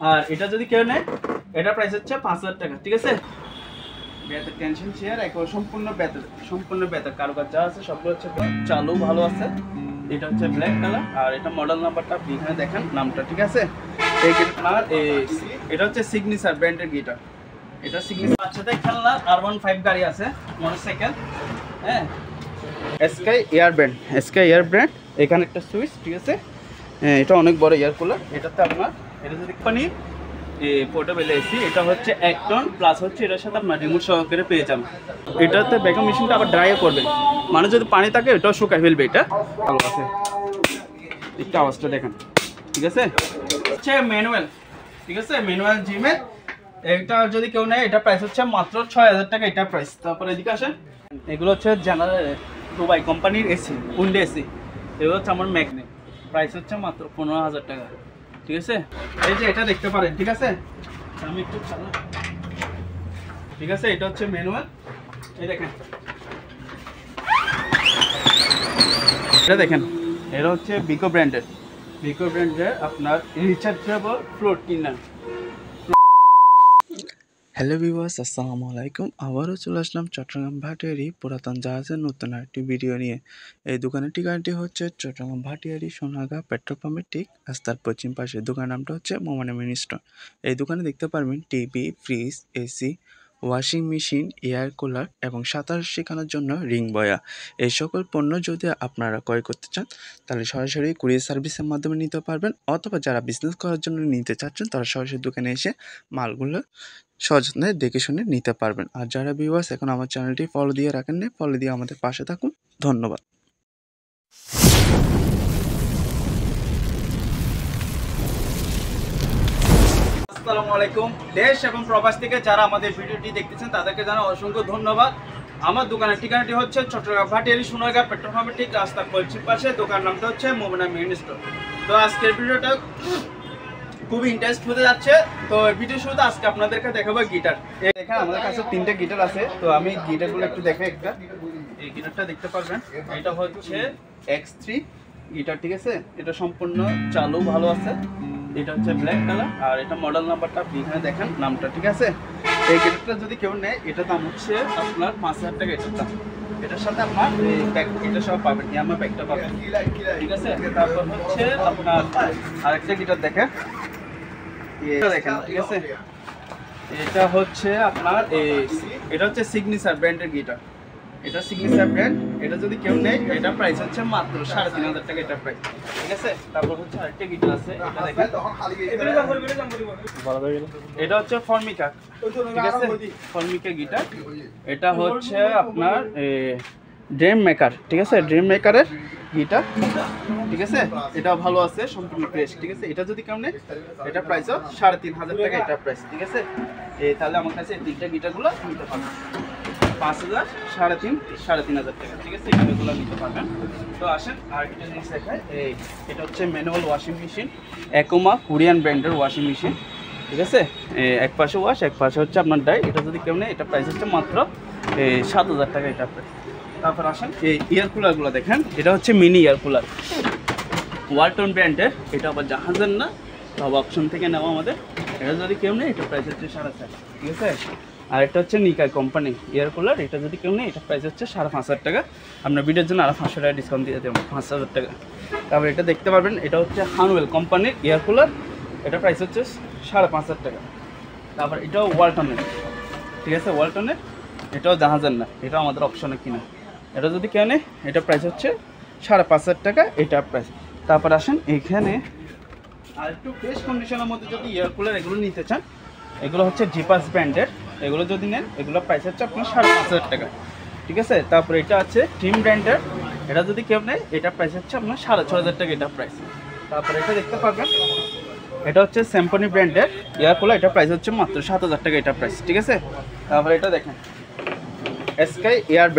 আর এটা যদি কেউ নেয় এটা প্রাইস হচ্ছে 5000 টাকা। ঠিক আছে, বেতের টেনশন চেয়ার একবার সম্পূর্ণ বেতের কারুকাজ যা আছে সবগুলো হচ্ছে চালু ভালো আছে। এটা হচ্ছে ব্ল্যাক কালার আর এটা মডেল নাম্বারটা আপনি এখানে দেখেন নামটা। ঠিক আছে, এই গিটার এটা হচ্ছে সিগনেচার ব্র্যান্ডের গিটার। এটা সিগনেচার বাচ্চাদের খেলনা R15 গাড়ি আছে মোটরসাইকেল। হ্যাঁ, এসকে এয়ার ব্র্যান্ড। এখানে একটা সুইচ। ঠিক আছে, হ্যাঁ এটা অনেক বড় এয়ার কুলার। এটাতে আপনার এটা যদি কোম্পানি পোর্টেবল এসি, এটা হচ্ছে 1 টন প্লাস হচ্ছে এটার সাথে আপনার রিমোট সহকারে পেয়ে যাবেন। এটাতে ব্যাকআপ মেশিনটা আবার ড্রাইও করবে, মানে যদি পানি থাকে এটাও শুকায় ফেলবে। এটা ভালো আছে, একটু আওয়াজটা দেখেন। ঠিক আছে, হচ্ছে ম্যানুয়াল। ঠিক আছে, ম্যানুয়াল জিমের এটা যদি কেউ নেয় এটা প্রাইস হচ্ছে মাত্র 6000 টাকা এটা প্রাইস। তারপরে এদিকে আসেন, এগুলো হচ্ছে জেনারেল দুবাই কোম্পানির এসি, উইন্ডো এসি। এগুলো হচ্ছে আমার ম্যাগনেট, প্রাইস হচ্ছে মাত্র 15000 টাকা। ঠিক আছে, এই যে এটা দেখতে পারেন। ঠিক আছে, আমি একটু চালা। ঠিক আছে, এটা হচ্ছে ম্যানুয়াল। এই দেখেন, এটা দেখেন, এটা হচ্ছে বিকো ব্র্যান্ডের আপনার rechargeable floor cleaner. Hello viewers, আসসালামু আলাইকুম। আবারও চলে আসলাম চট্টগ্রাম ভাটিয়ারি পুরাতন জাহাজের নতুন একটি ভিডিও নিয়ে। এই দোকানের ঠিকানাটি হচ্ছে চট্টগ্রাম ভাটিয়ারি সোনারগাঁ পেট্রোল পাম্পের ঠিক রাস্তার পশ্চিম পাশে। দোকানের নামটা হচ্ছে মোমানা মিনি স্টোর। এই দোকানে দেখতে পারবেন TV, fridge, AC, washing machine, air cooler এবং সাঁতার শেখানোর জন্য রিং বয়া। এই সকল পণ্য যদি আপনারা ক্রয় করতে চান তাহলে সরাসরি কুরিয়ার সার্ভিসের মাধ্যমে নিতে পারবেন, অথবা যারা বিজনেস করার জন্য নিতে চাচ্ছেন তারা সরাসরি দোকানে এসে মালগুলো সযত্নে দেখে শুনে নিতে পারবেন। আর যারা ভিউয়ার্স এখন আমার চ্যানেলটি ফলো দিয়ে রাখেন না, ফলো দিয়ে আমাদের পাশে থাকুন। ধন্যবাদ। আসসালামু আলাইকুম। দেশ এবং প্রবাস থেকে যারা আমাদের ভিডিওটি দেখতেছেন তাদেরকে জানাই অসংখ্য ধন্যবাদ। আমার দোকানের ঠিকানাটি হচ্ছে চট্টগ্রাম ভাটিয়ারি সোনারগাঁ পেট্রোল পাম্পের ঠিক রাস্তার পশ্চিম পাশে। দোকানের নামটা হচ্ছে মোমানা মিনি স্টোর। তো আজকের ভিডিওটা খুবই ইন্টারেস্ট হতে যাচ্ছে। তো ভিডিও শুরুতে আজকে আপনাদেরকে দেখাবো গিটার। এখানে আমাদের কাছে 3টে গিটার আছে, তো আমি গিটারগুলো একটু দেখে একটা। এই গিটারটা দেখতে পারবেন, এটা হচ্ছে X3 গিটার। ঠিক আছে, এটা সম্পূর্ণ চালু ভালো আছে। এটা হচ্ছে ব্ল্যাক কালার আর এটা মডেল নাম্বারটা আপনি এখানে দেখেন নামটা। ঠিক আছে, এই গিটারটা যদি কেউ নেয় এটা দাম হচ্ছে আপনার 5000 টাকা এটার দাম। এটার সাথে আপনার ব্যাগ এটা সব পাবেন, ইয়ামা ব্যাগটা পাবেন। ঠিক আছে, তারপর হচ্ছে আপনার আরেকটা গিটার দেখেন, এটা দেখেন। ঠিক আছে, এটা হচ্ছে আপনার এটা হচ্ছে সিগনেচার ব্র্যান্ডের গিটার। এটা সিগনেচার ব্র্যান্ড। এটা যদি কেউ নেয় এটা প্রাইস হচ্ছে মাত্র 3500 টাকা এটা প্রাইস। ঠিক আছে, তারপর হচ্ছে আরেকটা গিটার আছে, এটা দেখেন, এটা হচ্ছে ফর্মিকা। ঠিক আছে, ফর্মিকা গিটার। এটা হচ্ছে আপনার ড্রিম মেকার। ঠিক আছে, ড্রিম মেকারের গিটার। ঠিক আছে, এটা ভালো আছে, সম্পূর্ণ ফ্রেশ। ঠিক আছে, এটা যদি কেমন এটা প্রাইস 3500 টাকা এটা প্রাইস। ঠিক আছে, তাহলে আমার কাছে এই 3টা গিটারগুলো নিতে পারবেন 5000, 3500 টাকা। ঠিক আছে, এই গিটারগুলো নিতে পারবেন। তো আসেন আর একটা জিনিস দেখায়। এটা হচ্ছে ম্যানুয়াল ওয়াশিং মেশিন, একোমা কোরিয়ান ব্র্যান্ডের ওয়াশিং মেশিন। ঠিক আছে, এক পাশে ওয়াশ, এক পাশে হচ্ছে আপনার ডাই। এটা যদি কেমন এটা প্রাইস হচ্ছে মাত্র 7000 টাকা এটা প্রাইস। তারপর আসেন এই ইয়ার কুলারগুলো দেখেন, এটা হচ্ছে মিনি ইয়ার কুলার ওয়ালটন ব্র্যান্ডের। এটা আবার জাহাজের না, সব অপশন থেকে নেওয়া আমাদের। এটা যদি কেউ নেই এটা প্রাইস হচ্ছে 4,500। ঠিক আছে, আর এটা হচ্ছে নিকাই কোম্পানি ইয়ার কুলার। এটা যদি কেউ নেই এটা প্রাইস হচ্ছে 5500 টাকা। আপনার ভিডিওর জন্য আরও 500 টাকা ডিসকাউন্ট দিয়ে দেবো, 5000 টাকা। তারপর এটা দেখতে পারবেন, এটা হচ্ছে হানওয়েল কোম্পানির ইয়ার কুলার। এটা প্রাইস হচ্ছে 5500 টাকা। তারপর এটাও ওয়ালটনের। ঠিক আছে, ওয়ালটনের, এটাও জাহাজের না, এটাও আমাদের অপশনে কিনা। এটা যদি কেউ নেয় এটা প্রাইস হচ্ছে 5500 টাকা এটা প্রাইস। তারপর আসেন এখানে আর একটু ফ্রেশ কন্ডিশনের মধ্যে যদি এয়ার কুলার এগুলো নিতে চান, এগুলো হচ্ছে জিপাস ব্র্যান্ডের। এগুলো যদি নেন এগুলো প্রাইস হচ্ছে আপনার 5500 টাকা। ঠিক আছে, তারপর এটা আছে টিম ব্র্যান্ডের। এটা যদি কেউ নেয় এটা প্রাইস হচ্ছে আপনার 6500 টাকা এটা প্রাইস। তারপর এটা দেখতে পারবেন, এটা হচ্ছে স্যাম্পনি ব্র্যান্ডের এয়ার কুলার। এটা প্রাইস হচ্ছে মাত্র 7000 টাকা এটা প্রাইস। ঠিক আছে, তারপর এটা দেখেন এসকে এয়ার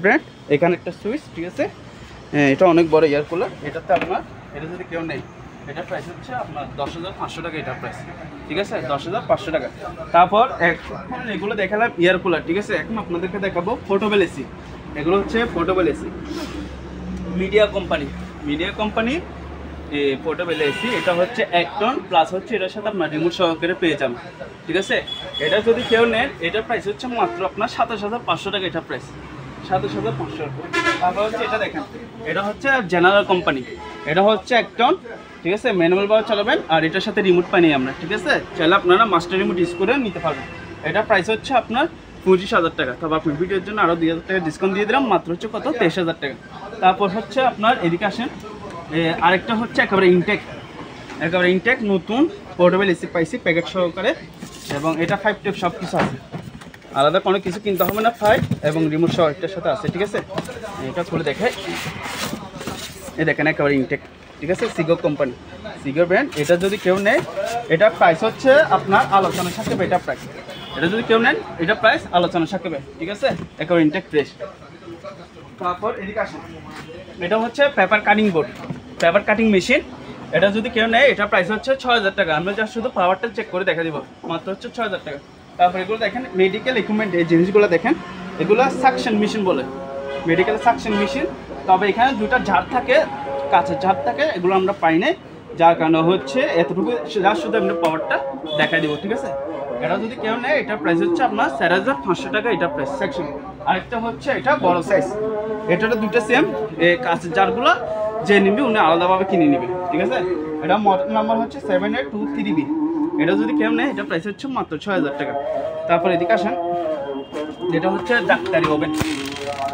ব্র্যান্ড। এখানে একটা সুইচ। ঠিক আছে, এটা অনেক বড় এয়ার কুলার। এটাতে আপনার এটা যদি কেউ নেই এটা প্রাইস হচ্ছে আপনার 10500 টাকা এটা প্রাইস। ঠিক আছে, 10500 টাকা। তারপর এখন এগুলো দেখালাম এয়ার কুলার। ঠিক আছে, এখন আপনাদেরকে দেখাবো পোর্টেবল এসি। এগুলো হচ্ছে portable AC media company portable AC, এটা হচ্ছে 1 টন প্লাস হচ্ছে এটার সাথে আপনার রিমোট সহকারে পেয়ে যাবেন, ঠিক আছে। এটা যদি কেউ নেন এটার প্রাইস হচ্ছে মাত্র আপনার 27,500 টাকা, এটা প্রাইস 27,500 টাকা। তারপর হচ্ছে এটা দেখেন, এটা হচ্ছে জেনারেল কোম্পানি, এটা হচ্ছে 1 টন, ঠিক আছে। ম্যানুয়াল ভাবে চালাবেন আর এটার সাথে রিমোট পাই আমরা, ঠিক আছে। চাইলে আপনারা মাস্টার রিমোট ইউজ করে নিতে পারবেন। এটা প্রাইস হচ্ছে আপনার 25,000 টাকা। তবে আপনি ভিডিওর জন্য আরও 2,000 টাকা ডিসকাউন্ট দিয়ে দিলাম, মাত্র হচ্ছে কত 23,000 টাকা। তারপর হচ্ছে আপনার এদিকে আসেন, আরেকটা হচ্ছে একেবারে ইনটেক নতুন পোর্টেবল এসি পাইছি প্যাকেট সহকারে, এবং এটা 5 টেপ সব কিছু আছে, আলাদা কোনো কিছু কিনতে হবে না, 5 এবং রিমোট সহ একটার সাথে আছে, ঠিক আছে। এটা খুলে দেখে, এই দেখেন একেবারে ইনটেক, ঠিক আছে। সিগো কোম্পানি, সিগো ব্র্যান্ড। এটা যদি কেউ নেয় এটা প্রাইস হচ্ছে আপনার আলোচনা সাপেক্ষে, এটা প্রাইস, এটা যদি কেউ নেন এটা প্রাইস আলোচনা সাপেক্ষে, ঠিক আছে। একেবারে ইনটেক ফ্রেশ। তারপর এদিকে আসেন, এটা হচ্ছে paper cutting board, paper cutting machine. এটা যদি কেউ নেয় এটা প্রাইস হচ্ছে 6,000 টাকা। আমরা যা শুধু পাওয়ারটা চেক করে দেখা দিব, মাত্র হচ্ছে 6,000 টাকা। তারপর এগুলো দেখেন মেডিকেল ইকুইপমেন্ট, এই জিনিসগুলো দেখেন, এগুলো সাকশন মেশিন বলে, মেডিকেল সাকশন মেশিন। তবে এখানে দুটা ঝাড় থাকে, কাছের ঝাড় থাকে, এগুলো আমরা পাই না, যার কারণে হচ্ছে এতটুকু যা শুধু আমরা পাওয়ারটা দেখা দিব, ঠিক আছে। এটা যদি কেউ নেয় এটার প্রাইস হচ্ছে আপনার 4,500 টাকা, এটা প্রাইস সেকশন। আরেকটা হচ্ছে এটা বড় সাইজ, এটাটা দুটো সেম, কাছের জারগুলো যে নিবি উনি আলাদাভাবে কিনে নিবে, ঠিক আছে। এটা মডেল নাম্বার হচ্ছে 7823B। এটা যদি কেউ নেয় এটা প্রাইস হচ্ছে মাত্র 6,000 টাকা। তারপর এদিকে আসেন, এটা হচ্ছে ডাক্তারি ওভেন,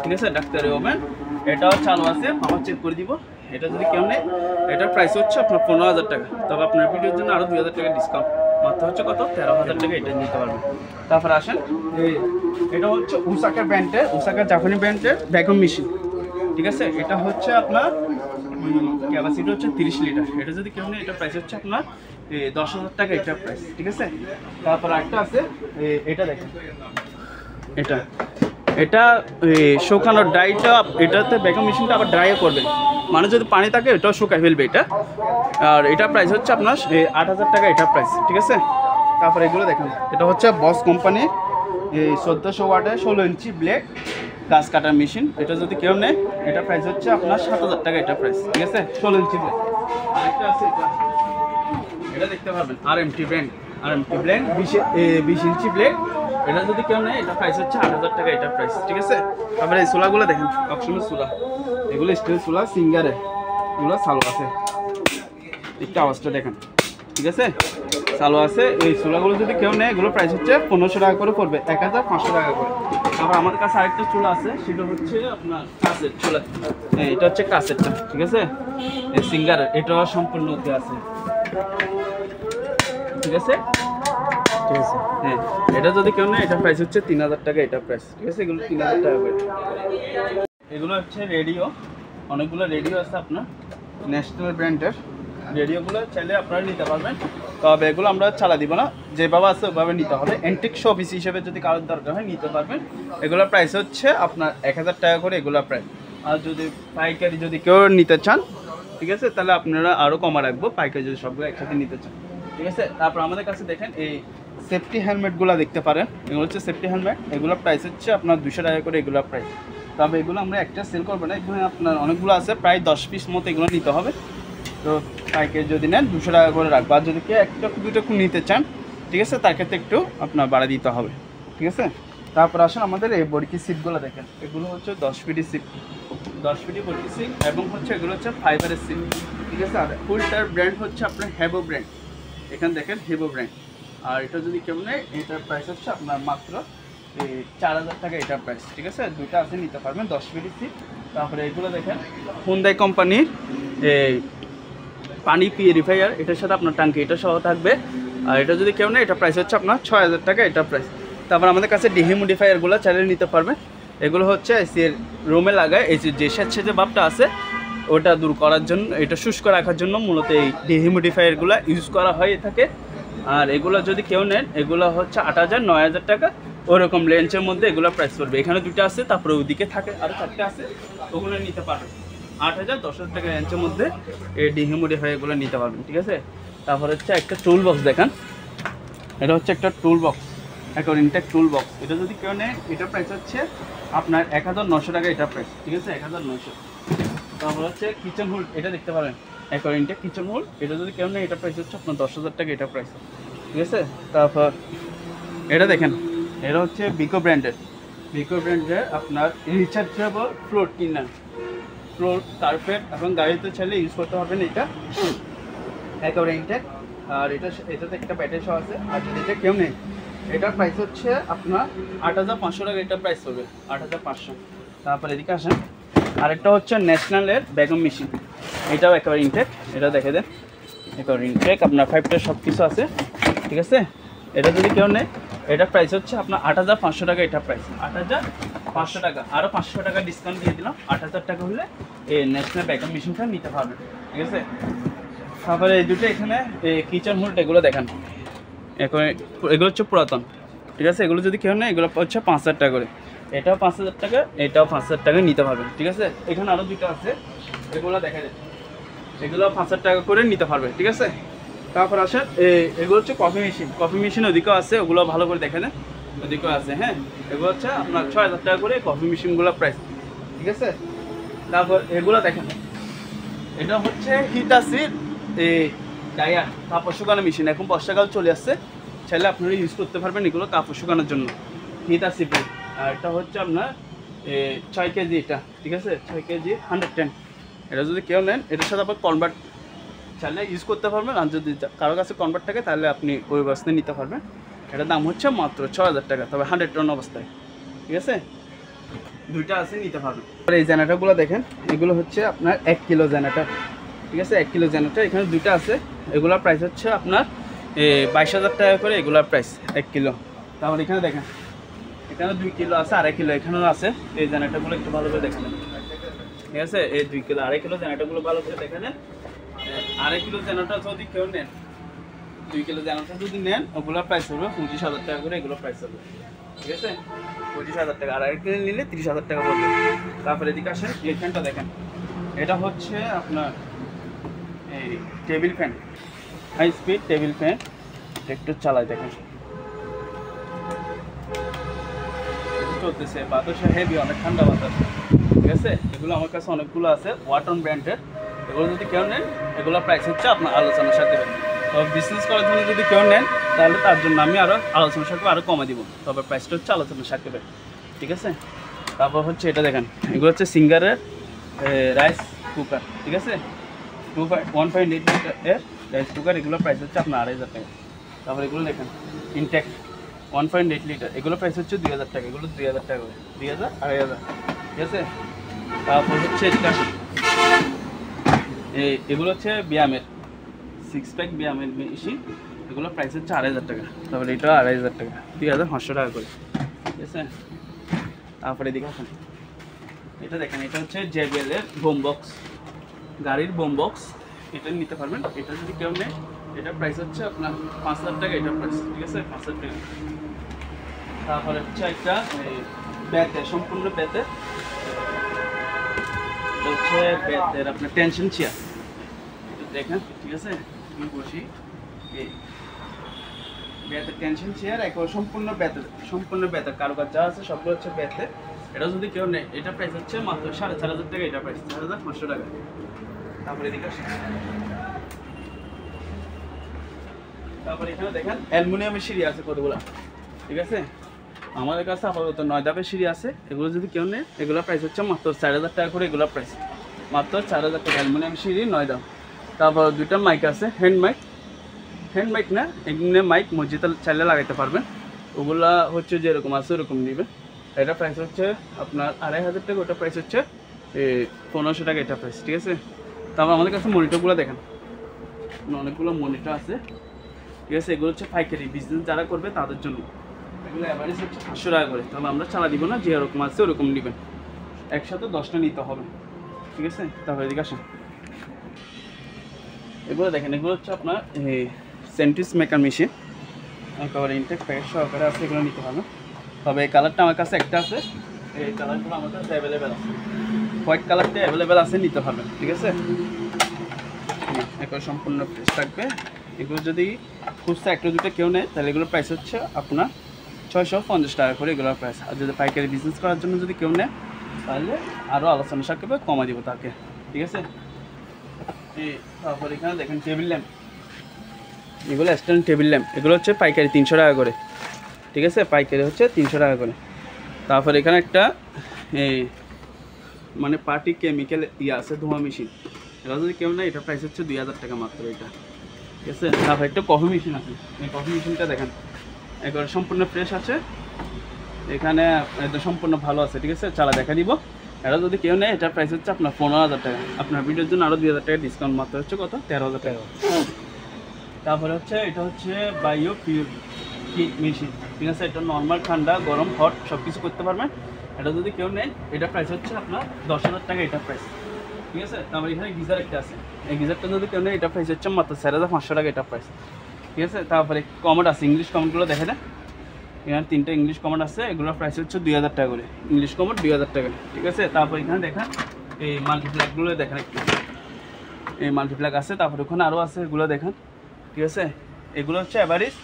ঠিক আছে, ডাক্তারি ওভেন। এটাও চালু আছে, পাওয়ার চেক করে দিব। এটা যদি কেউ নেয় এটার প্রাইস হচ্ছে আপনার 15,000 টাকা। তবে আপনার ভিডিওর জন্য আরও 2,000 টাকা ডিসকাউন্ট, মাত্র হচ্ছে কত 13,000 টাকা, এটা নিতে পারবেন। তারপর আসেন, এটা হচ্ছে ওসাকা ব্র্যান্ডের, ওসাকা জাপানি ব্র্যান্ডের ভ্যাকুয়াম মেশিন, ঠিক আছে। এটা হচ্ছে আপনার ক্যাপাসিটি হচ্ছে 30 লিটার। এটা যদি কেউ নেয় এটা প্রাইস হচ্ছে আপনার 10,000 টাকা, এটা প্রাইস, ঠিক আছে। তারপর একটা আছে, এটা দেখেন, এটা শুকানোর ড্রাইটা, এটাতে ভ্যাকুয়াম মেশিনটা আবার ড্রাইও করবে, মানে যদি পানি থাকে এটাও শুকাই ফেলবে এটা। আর এটা প্রাইস হচ্ছে আপনার 8,000 টাকা, এটা প্রাইস, ঠিক আছে। তারপর এগুলো দেখেন, এটা হচ্ছে বস কোম্পানির 1400 ওয়াটের 16 ইঞ্চি ব্লেড গাছ কাটার মেশিন। এটা যদি কেউ নেয় এটা প্রাইস হচ্ছে আপনার 7,000 টাকা, এটা প্রাইস, ঠিক আছে। 16 ইঞ্চি ব্লেড। আরেকটা আছে, এটা দেখতে পারবেন আরএমটি ব্র্যান্ড 20 ইঞ্চি ব্লেড। এটা যদি কেউ নেয় এটা প্রাইস হচ্ছে 8,000 টাকা, এটা প্রাইস, ঠিক আছে। তারপরে এই চুলাগুলো দেখেন, অপশনের চুলা, এগুলো স্টিল চুলা, সিঙ্গারে, এগুলো চালু আছে, একটু আওয়াজটা দেখেন, ঠিক আছে, চালু আছে। এই চুলাগুলো যদি কেউ নেয় এগুলো প্রাইস হচ্ছে 1500 টাকা করে পড়বে, 1,500 টাকা করে। তারপর আমাদের কাছে আরেকটা চুলা আছে, সেটা হচ্ছে আপনার কাছের চুলা, এটা হচ্ছে কাছেরটা, ঠিক আছে, এই সিঙ্গারের, এটাও সম্পূর্ণ ওকে আছে, ঠিক আছে, ঠিক আছে। হ্যাঁ, এটা যদি কেউ নেয় এটা প্রাইস হচ্ছে 3,000 টাকা, এটা প্রাইস, ঠিক আছে। এগুলো 3,000 টাকা করে। এগুলো হচ্ছে রেডিও, অনেকগুলো রেডিও আছে আপনার ন্যাশনাল ব্র্যান্ডের রেডিওগুলো, চাইলে আপনারা নিতে পারবেন। তবে এগুলো আমরা চালা দিব না, যেভাবে আছে ওইভাবে নিতে হবে। অ্যান্টিক শো পিস হিসেবে যদি কারোর দরকার হয় নিতে পারবেন। এগুলোর প্রাইস হচ্ছে আপনার 1,000 টাকা করে, এগুলোর প্রাইস। আর যদি পাইকারি যদি কেউ নিতে চান, ঠিক আছে, তাহলে আপনারা আরও কমা রাখবো, পাইকারি যদি সবগুলো একসাথে নিতে চান, ঠিক আছে। তারপর আমাদের কাছে দেখেন এই সেফটি হেলমেটগুলো দেখতে পারেন, এগুলো হচ্ছে সেফটি হেলমেট, এগুলোর প্রাইস হচ্ছে আপনার 200 টাকা করে, এগুলোর প্রাইস। তবে এগুলো আমরা একটা সেল করবো না, এখানে আপনার অনেকগুলো আছে, প্রায় 10 পিস মতো এগুলো নিতে হবে। তো পাইকারি যদি নেন 200 টাকা করে রাখবো, আর যদি কেউ একটা দুটো নিতে চান, ঠিক আছে, তার ক্ষেত্রে একটু আপনার বাড়া দিতে হবে, ঠিক আছে। তারপর আসেন আমাদের এই বড়কি সিটগুলো দেখেন, এগুলো হচ্ছে 10 ফিটি সিট, 10 ফিটি বড়কি সিট, এবং হচ্ছে এগুলো হচ্ছে ফাইবারের সিট, ঠিক আছে। আর ফুলটার ব্র্যান্ড হচ্ছে আপনার হেভো ব্র্যান্ড, এখানে দেখেন হেভো ব্র্যান্ড। আর এটা যদি কেউ নেয় এটার প্রাইস হচ্ছে আপনার মাত্র 4,000 টাকা, এটার প্রাইস, ঠিক আছে। দুটো আছে, নিতে পারবেন 10 ফিটি সিট। তারপরে এগুলো দেখেন হুন্ডাই কোম্পানির এই পানি পিউরিফায়ার, এটার সাথে আপনার ট্যাঙ্কি এটা সহ থাকবে। আর এটা যদি কেউ নেয় এটা প্রাইস হচ্ছে আপনার 6,000 টাকা, এটা প্রাইস। তারপর আমাদের কাছে ডিহিউমিডিফায়ারগুলো চাইলে নিতে পারবেন। এগুলো হচ্ছে এসির রুমে লাগায়, এই যে স্যাঁতসেঁতে ভাবটা আছে ওটা দূর করার জন্য, এটা শুষ্ক রাখার জন্য মূলত এই ডিহিউমিডিফায়ারগুলো ইউজ করা হয়ে থাকে। আর এগুলো যদি কেউ নেন এগুলো হচ্ছে 8,000 9,000 টাকা, ওরকম রেঞ্জের মধ্যে এগুলো প্রাইস পড়বে। এখানে দুটো আছে, তারপরে ওইদিকে থাকে আরও 4টে আছে, ওগুলো নিতে পারবেন। 8,000 10,000 টাকা রেঞ্জের মধ্যে এই ডিহিউমিডিফায়ারগুলো নিতে পারবেন, ঠিক আছে। তারপর হচ্ছে একটা টুল বক্স দেখেন, এটা হচ্ছে একটা টুল বক্স, একটা ইনটেক টুল বক্স। এটা যদি কেউ নেয় এটার প্রাইস হচ্ছে আপনার 1,900 টাকা, এটা প্রাইস, ঠিক আছে, 1,900। তারপর হচ্ছে কিচেন হুড, এটা দেখতে পারেন একবার ইনটেক কিচেন হোল, এটা যদি কেউ নেয় এটা প্রাইস হচ্ছে আপনার 10,000 টাকা, এটা প্রাইস, ঠিক আছে। তারপর এটা দেখেন, এটা হচ্ছে বিকো ব্র্যান্ডের আপনার rechargeable floor cleaner, floor carpet এবং গাড়িতে চাইলে ইউজ করতে পারবেন। এটা একেবারে ইনটেক, আর এটাতে একটা ব্যাটারি সহ আছে। আর যদি এটা কেউ নেই এটার প্রাইস হচ্ছে আপনার 8,500 টাকা, এটা প্রাইস পড়বে 8,500। তারপর এদিকে আসেন, আরেকটা হচ্ছে ন্যাশনালের ভ্যাকুয়াম মেশিন, এটাও একেবারে ইনটেক, এটা দেখে দেন একেবারে ইনটেক, আপনার 5টা সব কিছু আছে, ঠিক আছে। এটা যদি কেউ নেয় এটার প্রাইস হচ্ছে আপনার 8,500 টাকা, এটা প্রাইস 8,500 টাকা, আরও 500 টাকা ডিসকাউন্ট দিয়ে দিলাম, 8,000 টাকা হলে এই ন্যাশনাল ভ্যাকুয়াম মেশিনটা নিতে পারবেন, ঠিক আছে। তারপরে এই দুটো এখানে কিচেন হোল্ড, এগুলো দেখেন এগুলো হচ্ছে পুরাতন, ঠিক আছে। এগুলো যদি কেউ নেয় এগুলো হচ্ছে 5,000 টাকা করে, এটাও 5,000 টাকা, এটাও 5,000 টাকা নিতে পারবেন, ঠিক আছে। এখানে আরও দুটো আছে, এগুলো দেখা যায়, এগুলো 5,000 টাকা করে নিতে পারবে, ঠিক আছে। তারপর আসেন এগুলো হচ্ছে কফি মেশিন ওদিকেও আছে, ওগুলো ভালো করে দেখে নেন, ওদিকেও আছে, হ্যাঁ। এগুলো হচ্ছে আপনার 6,000 টাকা করে কফি মেশিনগুলো প্রাইস, ঠিক আছে। তারপর এগুলো দেখেন, এটা হচ্ছে হিটাচির ডায়ার কাপড় শুকানো মেশিন, এখন বর্ষাকাল চলে আসছে, চাইলে আপনারা ইউজ করতে পারবেন এগুলো কাপড় শুকানোর জন্য, হিটাচি। আর এটা হচ্ছে আপনার 6 কেজি, এটা ঠিক আছে, 6 কেজি 110। এটা যদি কেউ নেন এটার সাথে আবার কনভার্ট চাইলে ইউজ করতে পারবেন, আর যদি কারো কাছে কনভার্ট থাকে তাহলে আপনি ওই অবস্থায় নিতে পারবেন। এটার দাম হচ্ছে মাত্র 6,000 টাকা, তবে 100 টন অবস্থায়, ঠিক আছে। দুইটা আছে, নিতে পারবেন। আর এই জেনারেটরগুলো দেখেন, এগুলো হচ্ছে আপনার 1 কিলো জেনারেটর, ঠিক আছে, 1 কিলো জেনারেটর, এখানে দুইটা আছে, এগুলোর প্রাইস হচ্ছে আপনার 22,000 টাকা করে, এগুলোর প্রাইস 1 কিলো। তারপর এখানে দেখেন, এখানে 2 কিলো আছে, 2.5 কিলো এখানেও আছে, এই জেনারেটরগুলো একটু ভালো করে দেখে নেন, ঠিক আছে। এই 2 কিলো 2.5 কিলো জেনারেটরগুলো ভালো করে দেখে নেন। 2.5 কিলো জেনারেটর যদি কেউ নেন, 2 কিলো জেনারেটর যদি নেন, ওগুলোর প্রাইস হবে 25,000 টাকা করে, এগুলো প্রাইস হবে, ঠিক আছে, 25,000 টাকা। 2.5 কিলো নিলে 30,000 টাকা পড়বে। তারপরে এদিকে আসেন, এই ফ্যানটা দেখেন, এটা হচ্ছে আপনার এই table fan, high speed table fan, একটু চালাই দেখেন, চলতেছে, বাতাসে হেভি, অনেক ঠান্ডা বাতাস, ঠিক আছে। এগুলো আমার কাছে অনেকগুলো আছে, ওয়াটন ব্র্যান্ডের, এগুলো যদি কেউ নেন এগুলো প্রাইস হচ্ছে আপনার আলোচনার সাথে, তবে বিজনেস করার জন্য যদি কেউ নেন তাহলে তার জন্য আমি আরও আলোচনার সাথে আরও কমে দিব, তবে প্রাইসটা হচ্ছে আলোচনার সাথে, ঠিক আছে। তারপর হচ্ছে এটা দেখেন, এগুলো হচ্ছে সিঙ্গারের রাইস কুকার, ঠিক আছে, 1.8 লিটারের রাইস কুকার, এগুলো প্রাইস হচ্ছে আপনার 2,500 টাকা। তারপর এগুলো দেখেন ইনটেক 1.8 লিটার, এগুলো প্রাইস হচ্ছে 2,000 টাকা, এগুলো 2,000 টাকা করে, 2,000 2,500, ঠিক আছে। তারপর হচ্ছে এগুলো হচ্ছে ব্যায়ামের 6 প্যাক ব্যায়ামের মেশিন, এগুলো প্রাইস হচ্ছে 2,500 টাকা, তারপরে এটা 2,500 টাকা, 2,500 টাকা করে, ঠিক আছে। তারপরে এদিকে আসেন, এটা দেখেন, এটা হচ্ছে জেবিএলের বোম বক্স, গাড়ির বোম বক্স, এটা নিতে পারবেন। এটা যদি কেউ নেয় এটার প্রাইস হচ্ছে আপনার 5,000 টাকা, এটার প্রাইস, ঠিক আছে, 5,000 টাকা। তারপরে হচ্ছে একটা ব্যাতে, সম্পূর্ণ ব্যাতে, হচ্ছে ব্যাতের আপনার টেনশন চেয়ার, এটা দেখেন, ঠিক আছে, আমি বসি, এই ব্যাতের টেনশন চেয়ার, একবার সম্পূর্ণ ব্যাতের কারুকাজ যা আছে সবগুলো হচ্ছে ব্যাতে। এটা যদি কেউ নেয় এটা প্রাইস হচ্ছে মাত্র 4,500 টাকা, এটা প্রাইস 4,500 টাকা। তারপরে এদিকে তারপরে এখানে দেখেন অ্যালুমিনিয়ামের সিঁড়ি আছে কতগুলো, ঠিক আছে। আমাদের কাছে আপাতত 9 ধাপের সিঁড়ি আছে, এগুলো যদি কেউ নেয় এগুলোর প্রাইস হচ্ছে মাত্র 4,000 টাকা করে, এগুলোর প্রাইস মাত্র 4,000 টাকা, অ্যালুমিনিয়াম সিঁড়ি 9 ধাপ। তারপর দুইটা মাইক আছে, হ্যান্ড মাইক না, এমনি মাইক মসজিদে চাইলে লাগাইতে পারবেন, ওগুলা হচ্ছে যেরকম আছে ওরকম নেবে। এটা প্রাইস হচ্ছে আপনার 2,500 টাকা, ওটা প্রাইস হচ্ছে 1,500 টাকা, এটা প্রাইস, ঠিক আছে। তারপর আমাদের কাছে মনিটরগুলো দেখেন, অনেকগুলো মনিটর আছে, ঠিক আছে। এগুলো হচ্ছে পাইকারি, বিজনেস যারা করবে তাদের জন্য, এগুলো অ্যাভারেজ হচ্ছে 500 টাকা করে, তাহলে আমরা চালা দিব না, যে এরকম আছে ওরকম নেবেন, একসাথে 10টা নিতে হবে, ঠিক আছে। তারপরে এদিকে আসেন, এগুলো দেখেন, এগুলো হচ্ছে আপনার সেন্টিস মেকার মেশিন, একেবারে ইনটেক প্যাকেট সহকারে আছে, এগুলো নিতে হবে। তবে এই কালারটা আমার কাছে একটা আছে, এই কালারগুলো আমার কাছে অ্যাভেলেবেল আছে, হোয়াইট কালারটা অ্যাভেলেবেল আছে, নিতে হবে, ঠিক আছে। একেবারে সম্পূর্ণ ফ্রেশ থাকবে। এগুলো যদি খুচরা একটা দুটো কেউ নেয় তাহলে এগুলোর প্রাইস হচ্ছে আপনার 650 টাকা করে, এগুলোর প্রাইস। আর যদি পাইকারি বিজনেস করার জন্য যদি কেউ নেয় তাহলে আরও আলোচনা সাপেক্ষে কমা দিব তাকে, ঠিক আছে। তারপর এখানে দেখেন টেবিল ল্যাম্প, এগুলো স্ট্যান্ড টেবিল ল্যাম্প, এগুলো হচ্ছে পাইকারি 300 টাকা করে, ঠিক আছে, পাইকারি হচ্ছে 300 টাকা করে। তারপর এখানে একটা মানে পার্টি কেমিক্যাল আছে ধোঁয়া মেশিন, এটা যদি কেউ নেয় এটা প্রাইস হচ্ছে 2000 টাকা মাত্র এটা, ঠিক আছে। তারপর একটা কফি মেশিন আছে, এই কফি মেশিনটা দেখেন একবার সম্পূর্ণ ফ্রেশ আছে, এখানে এটা সম্পূর্ণ ভালো আছে, ঠিক আছে, চালা দেখা দিব। এটা যদি কেউ নেয় এটার প্রাইস হচ্ছে আপনার 15,000 টাকা, আপনার ভিডিওর জন্য আরও 2000 টাকা ডিসকাউন্ট, মাত্র হচ্ছে কত 13,000 টাকা। তারপরে হচ্ছে এটা হচ্ছে বায়ো পিউর হিট মেশিন, ঠিক আছে, এটা নর্মাল ঠান্ডা গরম হট সব কিছু করতে পারবেন। এটা যদি কেউ নেয় এটার প্রাইস হচ্ছে আপনার 10,000 টাকা এটার প্রাইস, ঠিক আছে। তারপরে এখানে গিজার একটা আছে, এই গিজারটা যদি কেউ নেয় এটার প্রাইস হচ্ছে মাত্র 4,500 টাকা এটার প্রাইস, ঠিক আছে। তারপরে কমেন্ট আছে, ইংলিশ কমেন্টগুলো দেখে দেয়, এখানে 3টা ইংলিশ কমেন্ট আছে, এগুলোর প্রাইস হচ্ছে 2000 টাকা করে, ইংলিশ কমেন্ট 2000 টাকা, ঠিক আছে। তারপর এখানে দেখেন এই মাল্টিপ্ল্যাকগুলো দেখেন একটু, এই মাল্টিপ্ল্যাক আছে, তারপর ওখানে আরও আছে, এগুলো দেখেন, ঠিক আছে। এগুলো হচ্ছে অ্যাভারেজ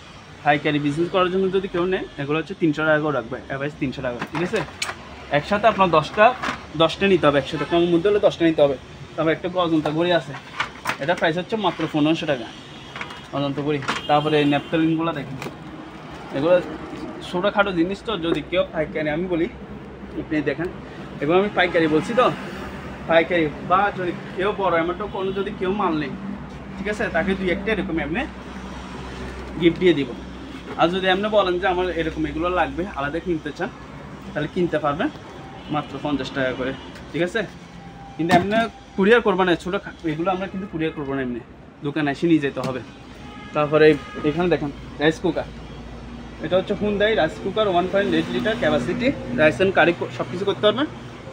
হাই ক্যারি বিজনেস করার জন্য যদি কেউ নেয় এগুলো হচ্ছে 300 টাকা করে রাখবে, অ্যাভারেজ 300 টাকা, ঠিক আছে। একসাথে আপনার 10টা নিতে হবে, একসাথে কমের মধ্যে হলে 10টা নিতে হবে। তারপর একটা অজন্তা ঘড়ি আছে, এটার প্রাইস হচ্ছে মাত্র 1500 টাকা অজন্তা ঘড়ি। তারপরে ন্যাপথলিনগুলো দেখেন, এগুলো ছোটোখাটো জিনিস তো, যদি কেউ পাইকারি, আমি বলি আপনি দেখেন এগুলো আমি পাইকারি বলছি তো, পাইকারি বা যদি কেউ বড় অ্যামাউন্টও কোনো যদি কেউ মাল নেই, ঠিক আছে, তাকে 2-1টা এরকম এমনি গিফট দিয়ে দিব। আর যদি এমনি বলেন যে আমার এরকম এগুলো লাগবে আলাদা কিনতে চান, তাহলে কিনতে পারবেন মাত্র 50 টাকা করে, ঠিক আছে। কিন্তু এমনি কুরিয়ার করবো না, ছোটো এগুলো আমরা কিন্তু কুরিয়ার করবো না, এমনি দোকানে এসে নিয়ে যেতে হবে। তারপরে এখানে দেখেন রাইস কুকার, এটা হচ্ছে Hyundai rice cooker 1.8 litre capacity, rice and curry সব কিছু করতে পারবেন।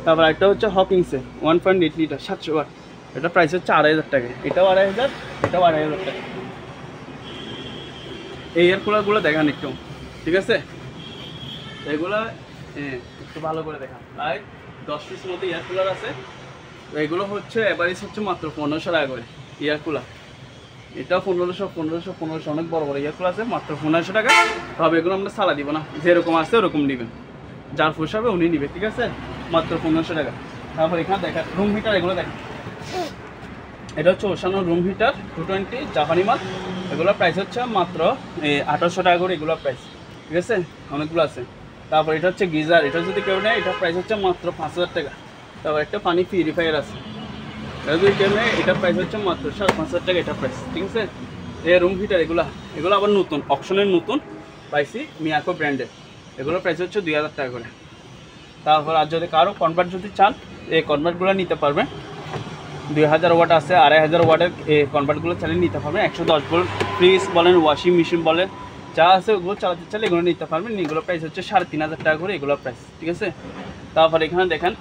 তারপর একটা হচ্ছে হকিংসে 1.8 লিটার 700 ওয়াট, এটা প্রাইস হচ্ছে 2,500 টাকা, এটাও 2,500, এটাও 2,500 টাকা। এই এয়ার কুলারগুলো দেখান একটু, ঠিক আছে, এগুলো একটু ভালো করে দেখান। প্রায় 10 পিস মতো এয়ার কুলার আছে, তো এগুলো হচ্ছে অ্যাভারেজ হচ্ছে মাত্র 1500 টাকা করে এয়ার কুলার, এটাও 1500 অনেক বড় বড় এয়ার কুলার আছে, মাত্র 1500 টাকা। তবে এগুলো আমরা সালা দিব না, যেরকম আছে ওরকম নেবেন, যার পোষাবে উনি নেবে, ঠিক আছে, মাত্র 1500 টাকা। তারপর এখানে দেখেন রুম হিটার, এগুলো দেখেন, এটা হচ্ছে ওশানো রুম হিটার 220 জাপানি মাল, এগুলোর প্রাইস হচ্ছে মাত্র 1800 টাকা করে এগুলোর প্রাইস, ঠিক আছে, অনেকগুলো আছে। তারপর এটা হচ্ছে গিজার, এটা যদি কেউ নেয় এটার প্রাইস হচ্ছে মাত্র 5000 টাকা। তারপর একটা পানি পিউরিফায়ার আছে, এটা যদি কেউ নেয় এটার প্রাইস হচ্ছে মাত্র 5,500 টাকা এটার প্রাইস, ঠিক আছে। এই রুম হিটার এগুলো আবার নতুন অপশনের নতুন পাইছি, মিয়াকো ব্র্যান্ডের, এগুলোর প্রাইস হচ্ছে 2000 টাকা করে। তারপর আর যদি কারো কনভার্ট যদি চান এই কনভার্টগুলো নিতে পারবেন, 2000 ওয়াট আছে, 2500 ওয়াটের এই কনভার্টগুলো চালিয়ে নিতে পারবেন। 110 ভোল্ট ফ্রিজ বলেন, ওয়াশিং মেশিন বলেন, যা আছে ওগুলো চালাতে চাইলে এগুলো নিতে পারবেন। এগুলো প্রাইস হচ্ছে 3500 টাকা করে এগুলো প্রাইস, ঠিক আছে। তারপর এখানে দেখেন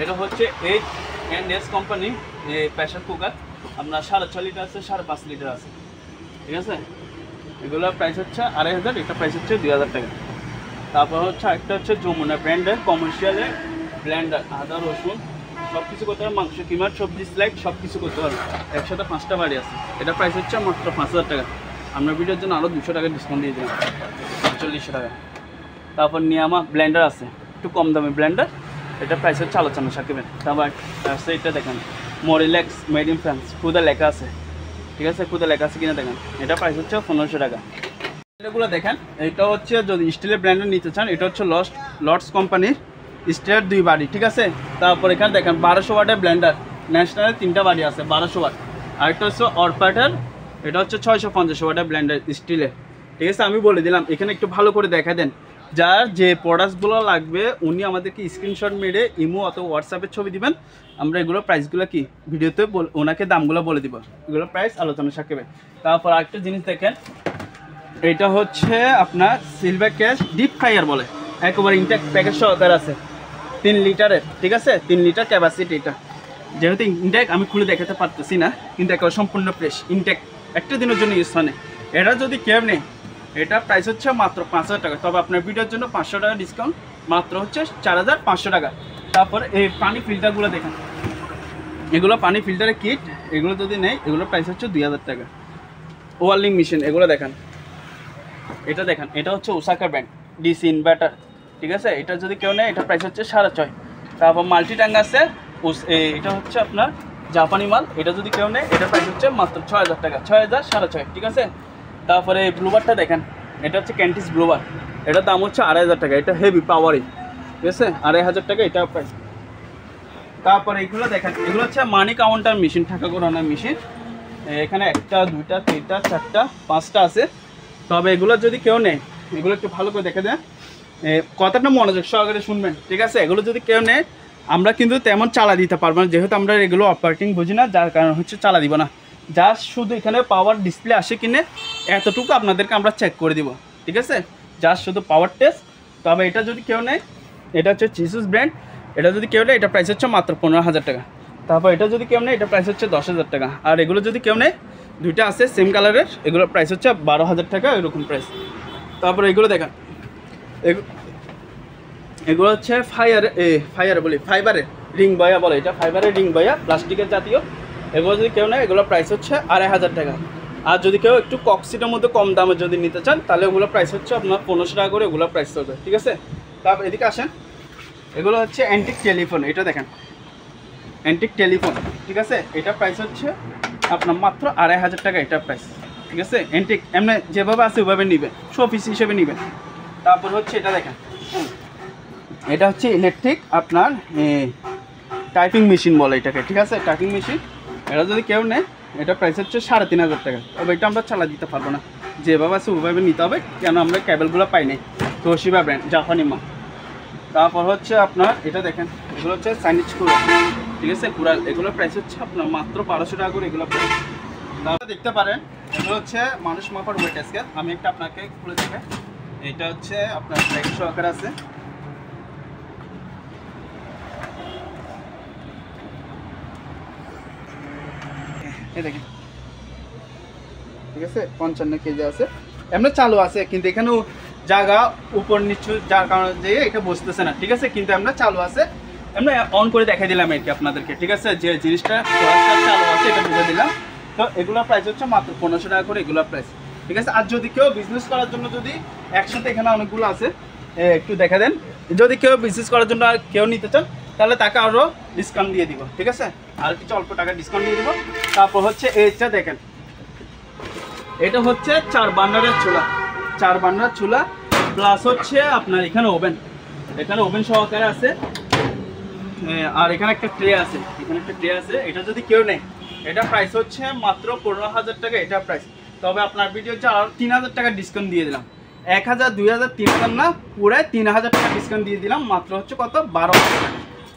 এটা হচ্ছে H&S কোম্পানি প্রেসার কুকার, আপনার 6.5 লিটার আছে, 5.5 লিটার আছে, ঠিক আছে। এগুলোর প্রাইস হচ্ছে 2500, এটা প্রাইস হচ্ছে 2000 টাকা। তারপর হচ্ছে একটা হচ্ছে যমুনা ব্র্যান্ডের কমার্শিয়ালের ব্লেন্ডার, আদা রসুন সব কিছু করতে পারবে, মাংস কিমার সবজি স্লাইড সব কিছু করতে পারবে, একসাথে 5টা বাড়ি আছে, এটা প্রাইস হচ্ছে মাত্র 5000 টাকা। আপনার ভিডিওর জন্য আরও 200 টাকা ডিসকাউন্ট দিয়ে দিলাম, 4500 টাকা। তারপর নিয়ামা ব্লেন্ডার আছে, একটু কম দামি ব্লেন্ডার, এটা প্রাইস হচ্ছে আলোচনা সাকিবেন। তারপর আছে এটা দেখেন মোরিল্যাক্স মেড ইন ফ্রান্স, খুদা লেখা আছে, ঠিক আছে, খুদা লেখা আছে কিনা দেখেন, এটা প্রাইস হচ্ছে 1500 টাকা। এগুলো দেখেন, এটা হচ্ছে যদি স্টিলের ব্র্যান্ডের নিতে চান, এটা হচ্ছে লর্ডস কোম্পানির স্টিলের 2 বাড়ি, ঠিক আছে। তারপর এখানে দেখেন 1200 ওয়াটের ব্লেন্ডার, ন্যাশনালের 3টা বাড়ি আছে 1200 ওয়াট। আরেকটা হচ্ছে অরপাটার, এটা হচ্ছে 650 ওয়াটের ব্লেন্ডার স্টিলের, ঠিক আছে। আমি বলে দিলাম, এখানে একটু ভালো করে দেখা দেন, যার যে প্রোডাক্টসগুলো লাগবে উনি আমাদেরকে স্ক্রিনশট মেরে ইমো অথবা হোয়াটসঅ্যাপের ছবি দিবেন, আমরা এগুলো প্রাইসগুলো কি ভিডিওতে ওনাকে দামগুলো বলে দিব, এগুলো প্রাইস আলোচনা সাকিবে। তারপর আরেকটা জিনিস দেখেন, এটা হচ্ছে আপনার সিলভার ক্যাশ ডিপ ফ্রায়ার বলে, একেবারে ইনটেক প্যাকেজ সহকারে আছে, 3 লিটারের, ঠিক আছে, 3 লিটার ক্যাপাসিটি। এটা যেহেতু ইনটেক আমি খুলে দেখাতে পারতেছি না, কিন্তু একেবারে সম্পূর্ণ ফ্রেশ ইনটেক, একটা দিনের জন্য ইউজ হয় না। এটা যদি কেউ নেই এটা প্রাইস হচ্ছে মাত্র 5000 টাকা, তবে আপনার ভিডিওর জন্য 500 টাকা ডিসকাউন্ট, মাত্র হচ্ছে 4500 টাকা। তারপর এই পানি ফিল্টারগুলো দেখেন, এগুলো পানি ফিল্টারের কিট, এগুলো যদি নেই এগুলো প্রাইস হচ্ছে 2000 টাকা। ওয়ার্লিং মেশিন এগুলো দেখেন, এটা দেখেন, এটা হচ্ছে ওসাকা ব্র্যান্ড ডিসি ইনভার্টার, ঠিক আছে, এটা যদি কেউ নেয় এটা প্রাইস হচ্ছে 6.5। তারপর মাল্টি ট্যাঙ্ক আছে, এটা হচ্ছে আপনার জাপানি মাল। এটা যদি কেউ নেয় এটা প্রাইস হচ্ছে মাত্র 6000 টাকা, 6000 6.5, ঠিক আছে। তারপরে ব্লুবারটা দেখেন, এটা হচ্ছে ক্যান্টিস ব্লুবার, এটার দাম হচ্ছে 2500 টাকা। এটা হেভি পাওয়ারি, ঠিক আছে, 2500 টাকা এটা প্রাইস। তারপরে এগুলো দেখেন, এগুলো হচ্ছে মানি কাউন্টার মেশিন, টাকা গণনার মেশিন। এখানে 1টা 2টা 3টা 4টা 5টা আছে। তবে এগুলো যদি কেউ নেয়, এগুলো একটু ভালো করে দেখে দেন, কথাটা মনোযোগ সহকারে শুনবেন, ঠিক আছে। এগুলো যদি কেউ নেয় আমরা কিন্তু তেমন চালা দিতে পারবো না, যেহেতু আমরা এগুলো অপারেটিং বুঝি না, যার কারণে হচ্ছে চালা দিব না। জাস্ট শুধু এখানে পাওয়ার ডিসপ্লে আসে কিনে এতটুকু আপনাদেরকে আমরা চেক করে দিব, ঠিক আছে, জাস্ট শুধু পাওয়ার টেস্ট। তবে এটা যদি কেউ নেয়, এটা হচ্ছে চিসুস ব্র্যান্ড, এটা যদি কেউ নেয় এটা প্রাইস হচ্ছে মাত্র 15000 টাকা। তারপর এটা যদি কেউ নেয় এটা প্রাইস হচ্ছে 10000 টাকা। আর এগুলো যদি কেউ নেয়, দুইটা আছে সেম কালারের, এগুলোর প্রাইস হচ্ছে 12000 টাকা, এরকম প্রাইস। তারপরে এগুলো দেখেন, এগুলো হচ্ছে ফাইবারের রিং বয়া বলে, এটা ফাইবারের রিং বয়া, প্লাস্টিকের জাতীয়। এগুলো যদি কেউ নেয় এগুলো প্রাইস হচ্ছে 2500 টাকা। আর যদি কেউ একটু কক্সিটের মধ্যে কম দামে যদি নিতে চান তাহলে ওগুলো প্রাইস হচ্ছে আপনার 1500 টাকা করে, এগুলো প্রাইস চলবে, ঠিক আছে। তারপর এদিকে আসেন, এগুলো হচ্ছে অ্যান্টিক টেলিফোন, এটা দেখেন অ্যান্টিক টেলিফোন, ঠিক আছে। এটা প্রাইস হচ্ছে আপনার মাত্র 2500 টাকা, এটা প্রাইস, ঠিক আছে। অ্যান্টিক এমনি যেভাবে আছে ওইভাবে নেবেন, শো পিস হিসেবে নেবেন। তারপর হচ্ছে এটা দেখেন, এটা হচ্ছে ইলেকট্রিক আপনার টাইপিং মেশিন বলে এটাকে, ঠিক আছে, টাইপিং মেশিন। এটা যদি কেউ নেয় এটা প্রাইস হচ্ছে 3500 টাকা। তবে এটা আমরা চালা দিতে পারবো না, যেভাবে আছে ওইভাবে নিতে হবে, কেন আমরা কেবলগুলো পাই নাই। তোশিবা ব্র্যান্ড, জাপানি মাল। তারপর হচ্ছে আপনার এটা দেখেন, এগুলো হচ্ছে চাইনিজ কুড়াল, ঠিক আছে, কুড়াল। এগুলোর প্রাইস হচ্ছে আপনার মাত্র 1200 টাকা করে, এগুলো প্রাইস। তারপরে দেখতে পারেন এগুলো হচ্ছে মানুষ মাপার ওয়েট স্কেল। আমি একটা আপনাকে খুলে দেখাই, এটা হচ্ছে আপনার ব্যাগ সহকারে আছে। এই দেখেন, ঠিক আছে, 55 কেজি আছে, এমনি চালু আছে, কিন্তু এখানেও জায়গা উপর নিচু, যার কারণে যে এটা বসতেছে না, ঠিক আছে, কিন্তু আমরা চালু আছে, এমনি অন করে দেখাই দিলাম আর কি আপনাদেরকে, ঠিক আছে, যে জিনিসটা চালু আছে এটা বুঝে দিলাম। তো এগুলোর প্রাইস হচ্ছে মাত্র 1500 টাকা করে, এগুলোর প্রাইস, ঠিক আছে। আর যদি কেউ বিজনেস করার জন্য, যদি একসাথে এখানে অনেকগুলো আছে, একটু দেখা দেন, যদি কেউ বিজনেস করার জন্য আর কেউ নিতে চান তাহলে তাকে আরও ডিসকাউন্ট দিয়ে দিব, ঠিক আছে, আর কিছু অল্প টাকা ডিসকাউন্ট দিয়ে দিব। তারপর হচ্ছে এইটা দেখেন, এটা হচ্ছে 4 বার্নারের চুলা, 4 বার্নার চুলা, প্লাস হচ্ছে আপনার এখানে ওভেন, এখানে ওভেন সহকারে আছে। আর এখানে একটা ট্রে আছে, এখানে একটা ট্রে আছে। এটা যদি কেউ নেয় এটা প্রাইস হচ্ছে মাত্র 15000 টাকা, এটা প্রাইস। তবে আপনার ভিডিও হচ্ছে আরও 3000 টাকা ডিসকাউন্ট দিয়ে দিলাম, 1000 2000 3000 না, পুরো 3000 টাকা ডিসকাউন্ট দিয়ে দিলাম, মাত্র হচ্ছে কত 12000 টাকা,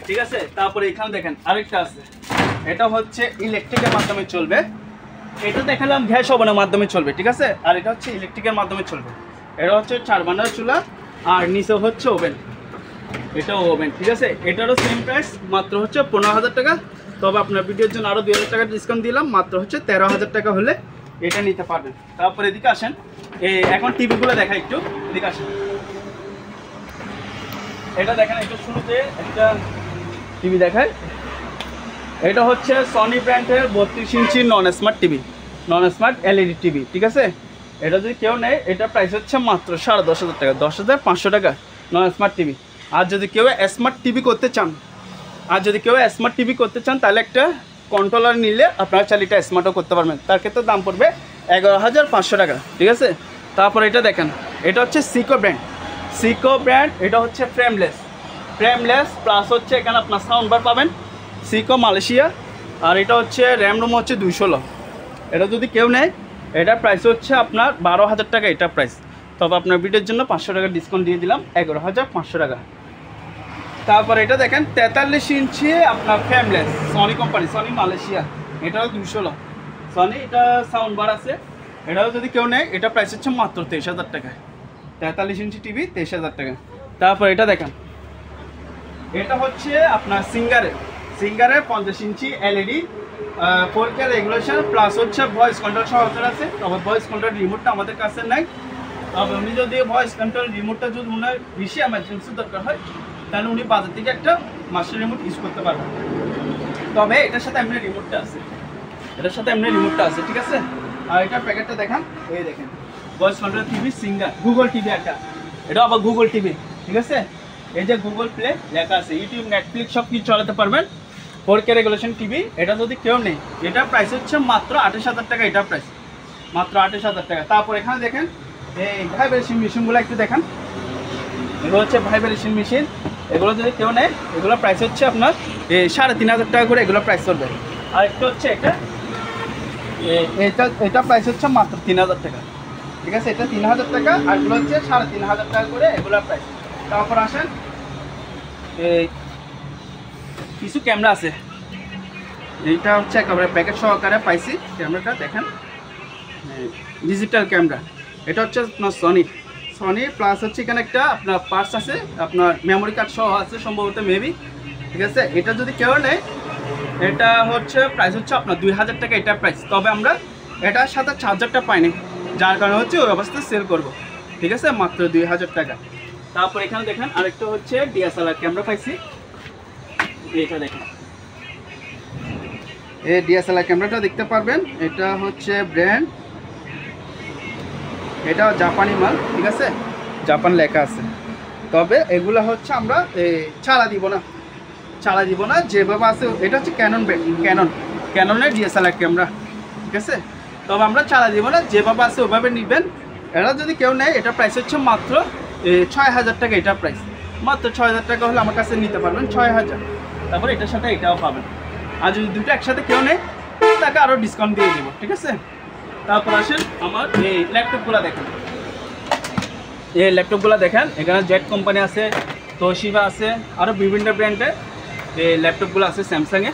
ঠিক আছে। তারপরে এখানে দেখেন আরেকটা আছে, এটা হচ্ছে ইলেকট্রিকের মাধ্যমে চলবে, এটা দেখালাম গ্যাস ওভেনের মাধ্যমে চলবে, ঠিক আছে। আর এটা হচ্ছে ইলেকট্রিকের মাধ্যমে চলবে, এটা হচ্ছে 4 বার্নার চুলা, আর নিচে হচ্ছে ওভেন, এটাও ওভেন, ঠিক আছে। এটারও সেম প্রাইস, মাত্র হচ্ছে 15000 টাকা। তবে আপনার ভিডিওর জন্য আরও 2000 টাকা ডিসকাউন্ট দিলাম, মাত্র হচ্ছে 13000 টাকা হলে এটা নিতে পারবেন। তারপর এদিকে আসেন, এখন টিভিগুলো দেখা একটু, এদিকে আসেন, এটা দেখেন, একটু শুরুতে একটা টিভি দেখায়, এটা হচ্ছে সনি ব্র্যান্ডের 32 ইঞ্চি non smart TV, non smart LED TV, ঠিক আছে। এটা যদি কেউ নেয় এটা প্রাইস হচ্ছে মাত্র 10500 টাকা, 10500 টাকা নন স্মার্ট টিভি। আর যদি কেউ স্মার্ট টিভি করতে চান, তাহলে একটা কন্ট্রোলার নিলে আপনারা চালিটা স্মার্টও করতে পারবেন, তার ক্ষেত্রে দাম পড়বে 11500 টাকা, ঠিক আছে। তারপর এটা দেখেন, এটা হচ্ছে সিকো ব্র্যান্ড, এটা হচ্ছে ফ্রেমলেস প্লাস হচ্ছে এখানে আপনার সাউন্ড বার পাবেন, সিকো মালয়েশিয়া। আর এটা হচ্ছে র্যাম রোম হচ্ছে 216। এটা যদি কেউ নেয় এটার প্রাইস হচ্ছে আপনার 12000 টাকা, এটা প্রাইস। তবে আপনার ভিডিওর জন্য 500 টাকা ডিসকাউন্ট দিয়ে দিলাম, 11500 টাকা। তারপর এটা দেখেন 43 ইঞ্চি আপনার frameless, Sony company, Sony Malaysia, এটাও 216 সনি, এটা সাউন্ড বার আছে। এটাও যদি কেউ নেয় এটা প্রাইস হচ্ছে মাত্র 23000 টাকা, 43 ইঞ্চি টিভি 23000 টাকা। তারপর এটা দেখেন, এটা হচ্ছে আপনার সিঙ্গারের 50 inch LED 4K regulation, plus হচ্ছে ভয়েস কন্ট্রোল সহকারে আছে। তবে ভয়েস কন্ট্রোল রিমোটটা আমাদের কাছে নাই। তবে উনি যদি ভয়েস কন্ট্রোল রিমোটটা যদি ওনার বেশি এমার্জেন্সি দরকার হয় তাহলে উনি বাজার থেকে একটা মাস্টার রিমোট ইউজ করতে পারবেন। তবে এটার সাথে এমনি রিমোটটা আছে, ঠিক আছে। আর এটার প্যাকেটটা দেখান, এই দেখেন, voice control TV singer, Google TV একটা, এটা আবার গুগল টিভি, ঠিক আছে। এই যে গুগল প্লে লেখা আছে, ইউটিউব, নেটফ্লিক্স সব কিছু চালাতে পারবেন। 4K regulation TV. এটা যদি কেউ নেই, এটা প্রাইস হচ্ছে মাত্র 28,000 টাকা, এটা প্রাইস মাত্র 28,000 টাকা। তারপর এখানে দেখেন এই ভাইব্রেশন মেশিনগুলো একটু দেখেন, এগুলো হচ্ছে ভাইব্রেশন মেশিন। এগুলো যদি কেউ নেয়, এগুলো প্রাইস হচ্ছে আপনার 3,500 টাকা করে এগুলো প্রাইস করবে। আর একটা হচ্ছে এটা প্রাইস হচ্ছে মাত্র 3,000 টাকা, ঠিক আছে, এটা 3,000 টাকা, আর এগুলো হচ্ছে 3,500 টাকা করে এগুলো প্রাইস। তারপর আসেন এই কিছু ক্যামেরা আছে, এইটা হচ্ছে একেবারে প্যাকেট সহকারে পাইছি ক্যামেরাটা দেখেন, ডিজিটাল ক্যামেরা। এটা হচ্ছে আপনার সনি প্লাস হচ্ছে এখানে একটা আপনার পার্টস আছে, আপনার মেমোরি কার্ড সহ আছে সম্ভবত মেবি, ঠিক আছে। এটা যদি কেউ নেয়, এটা হচ্ছে প্রাইস হচ্ছে আপনার 2,000 টাকা, এটা প্রাইস। তবে আমরা এটার সাথে চার্জারটা পাইনি, যার কারণে হচ্ছে ওই অবস্থায় সেল করব, ঠিক আছে, মাত্র 2,000 টাকা। তারপর এখানে দেখেন আরেকটা হচ্ছে ডিএসএলআর ক্যামেরা পাইছি, এইটা দেখেন, এই ডিএসএলআর ক্যামেরাটা দেখতে পারবেন। এটা হচ্ছে ব্র্যান্ড, এটা জাপানি মাল, ঠিক আছে, জাপান লেখা আছে। তবে এগুলো হচ্ছে আমরা চালা দিব না যেভাবে আছে। এটা হচ্ছে ক্যাননের ডিএসএলআর ক্যামেরা, ঠিক আছে। তবে আমরা চালা দিব না, যেভাবে আছে ওভাবে নেবেন। এটা যদি কেউ নেয়, এটা প্রাইস হচ্ছে মাত্র 6,000 টাকা, এটা প্রাইস মাত্র 6,000 টাকা হলে আমার কাছে নিতে পারবেন, 6,000। তারপর এটার সাথে এটাও পাবেন। আর যদি দুটো একসাথে কেউ নেয়, তাকে আরও ডিসকাউন্ট দিয়ে দেবো, ঠিক আছে। তারপর আসেন আমার এই ল্যাপটপগুলো দেখেন, এখানে জেড কোম্পানি আছে, তোশিবা আছে, আরও বিভিন্ন ব্র্যান্ডের এই ল্যাপটপগুলো আছে স্যামসাংয়ে।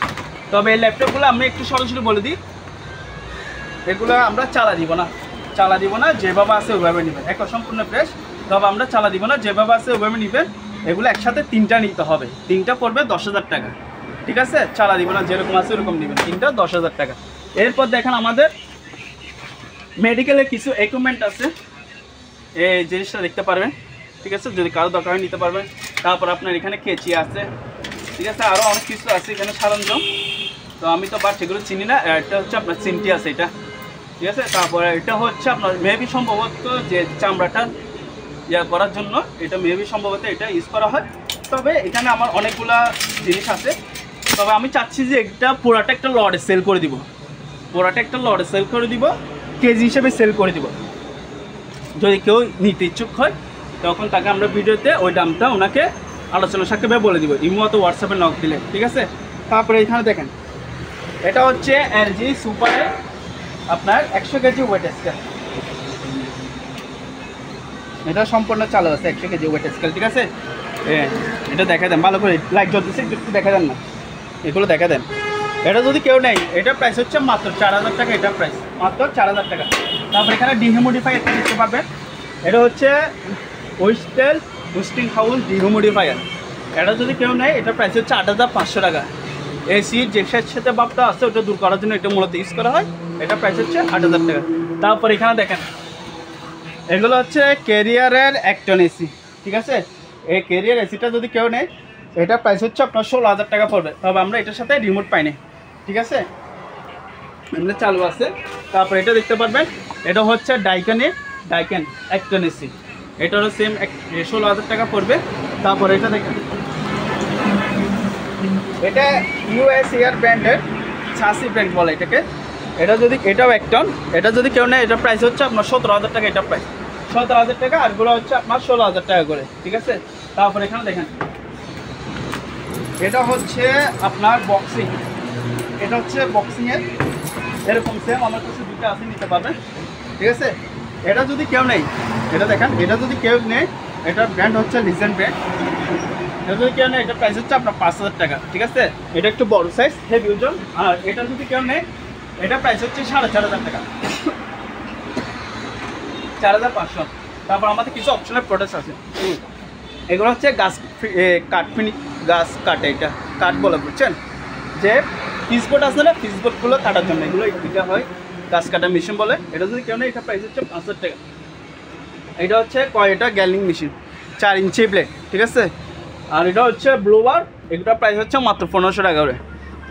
তবে এই ল্যাপটপগুলো আমি একটু সরাসরি বলে দিই, এগুলো আমরা চালা দিব না, যেভাবে আছে ওইভাবে নেবেন, একটা সম্পূর্ণ ফ্রেশ। তবে আমরা চালা দিব না, যেভাবে আছে ওইভাবে নেবেন। এগুলো একসাথে 3টা নিতে হবে, 3টা পড়বে 10,000 টাকা, ঠিক আছে। চালা দিব না, যেরকম আছে ওরকম নেবেন, 3টা 10,000 টাকা। এরপর দেখেন আমাদের মেডিকেলের কিছু ইকুইপমেন্ট আছে, এই জিনিসটা দেখতে পারবেন, ঠিক আছে, যদি কারো দরকার হয় নিতে পারবেন। তারপর আপনার এখানে কেচি আছে, ঠিক আছে, আরও অনেক কিছু আছে এখানে সরঞ্জাম। তো আমি তো বাট সেগুলো চিনি না। এটা হচ্ছে আপনার চিমটি আছে, এটা, ঠিক আছে। তারপরে এটা হচ্ছে আপনার মেবি সম্ভবত যে চামড়াটা করার জন্য, এটা মেবি সম্ভবত এটা ইউজ করা হয়। তবে এখানে আমার অনেকগুলা জিনিস আছে। তবে আমি চাচ্ছি যে এটা পুরাটা একটা লটে সেল করে দিব, কেজি হিসেবে সেল করে দিব। যদি কেউ নিতে ইচ্ছুক হয়, তখন তাকে আমরা ভিডিওতে ওই দামটা ওনাকে আলোচনা সাপেক্ষে বলে দিব, ইমো অথবা হোয়াটসঅ্যাপে নক দিলে, ঠিক আছে। তারপরে এখানে দেখেন, এটা হচ্ছে এলজি সুপারের আপনার 100 কেজি ওয়েট স্কেল। এটা সম্পূর্ণ চালু আছে, 100 কেজি ওয়েট স্কেল, ঠিক আছে। এটা দেখা দেন ভালো করে, লাইট জ্বলতেছে একটু দেখা দেন না, এগুলো দেখা দেন। এটা যদি কেউ নেই, এটা প্রাইস হচ্ছে মাত্র 4,000 টাকা, এটা প্রাইস মাত্র 4,000 টাকা। তারপর এখানে ডিহিউমিডিফায়ার দেখতে পারবেন, এটা হচ্ছে ওয়েস্টেল বুস্টিং হাউস ডিহিউমিডিফায়ার। এটা যদি কেউ নেয়, এটা প্রাইস হচ্ছে 8,500 টাকা। এসির যে সাথে ভাবটা আছে ওটা দূর করার জন্য এটা মূলত ইউজ করা হয়, এটা প্রাইস হচ্ছে 8,000 টাকা। তারপর এখানে দেখেন, এগুলো হচ্ছে ক্যারিয়ারের একটন এসি, ঠিক আছে। এই ক্যারিয়ার এসিটা যদি কেউ নেয়, এটা প্রাইস হচ্ছে আপনার 16,000 টাকা পড়বে। তবে আমরা এটার সাথে রিমোট পাইনি, ঠিক আছে, এমনি চালু আছে। তারপর এটা দেখতে পারবেন, এটা হচ্ছে ডাইকেন একটন এসি, এটারও সেম 16,000 টাকা পড়বে। তারপর এটা দেখেন, এটা ইউএস এয়ার ব্র্যান্ডের, ছাসি ব্র্যান্ড বলে এটাকে। এটাও একটন, এটা যদি কেউ নেয়, এটা প্রাইস হচ্ছে আপনার 17,000 টাকা, এটা প্রাইস 17,000 টাকা, আরগুলো হচ্ছে আপনার 16,000 টাকা করে, ঠিক আছে। তারপর এখানে দেখেন, এটা হচ্ছে আপনার বক্সিং, এটা হচ্ছে বক্সিংয়ের এরকম সেম আমার কাছে দুটো আছে, নিতে পারবেন, ঠিক আছে। এটা যদি কেউ নেই, এটা দেখেন, এটা যদি কেউ নেই, এটার ব্র্যান্ড হচ্ছে লিজেন্ড ব্র্যান্ড। এটা যদি কেউ নেই, এটা প্রাইস হচ্ছে আপনার 5,000 টাকা, ঠিক আছে। এটা একটু বড় সাইজ, হেভি ওজন। আর এটা যদি কেউ নেই, এটা প্রাইস হচ্ছে 4,500 টাকা, 4,500। তারপর আমাদের কিছু অপশনাল প্রোডাক্ট আছে, এগুলো হচ্ছে গাছ কাটে, এটা কাঠ বলে, বুঝছেন, যে পিসবোর্ড আছে না, পিসবোর্ডগুলো কাটার জন্য এগুলো এটা হয়, গাছ কাটা মেশিন বলে। এটা যদি কেউ নেই, এটা প্রাইস হচ্ছে 5,000 টাকা। এটা হচ্ছে এটা গ্যালিং মেশিন, 4 ইঞ্চি ব্লেড, ঠিক আছে। আর এটা হচ্ছে ব্লোয়ার, এগুলোর প্রাইস হচ্ছে মাত্র 1,500 টাকা করে,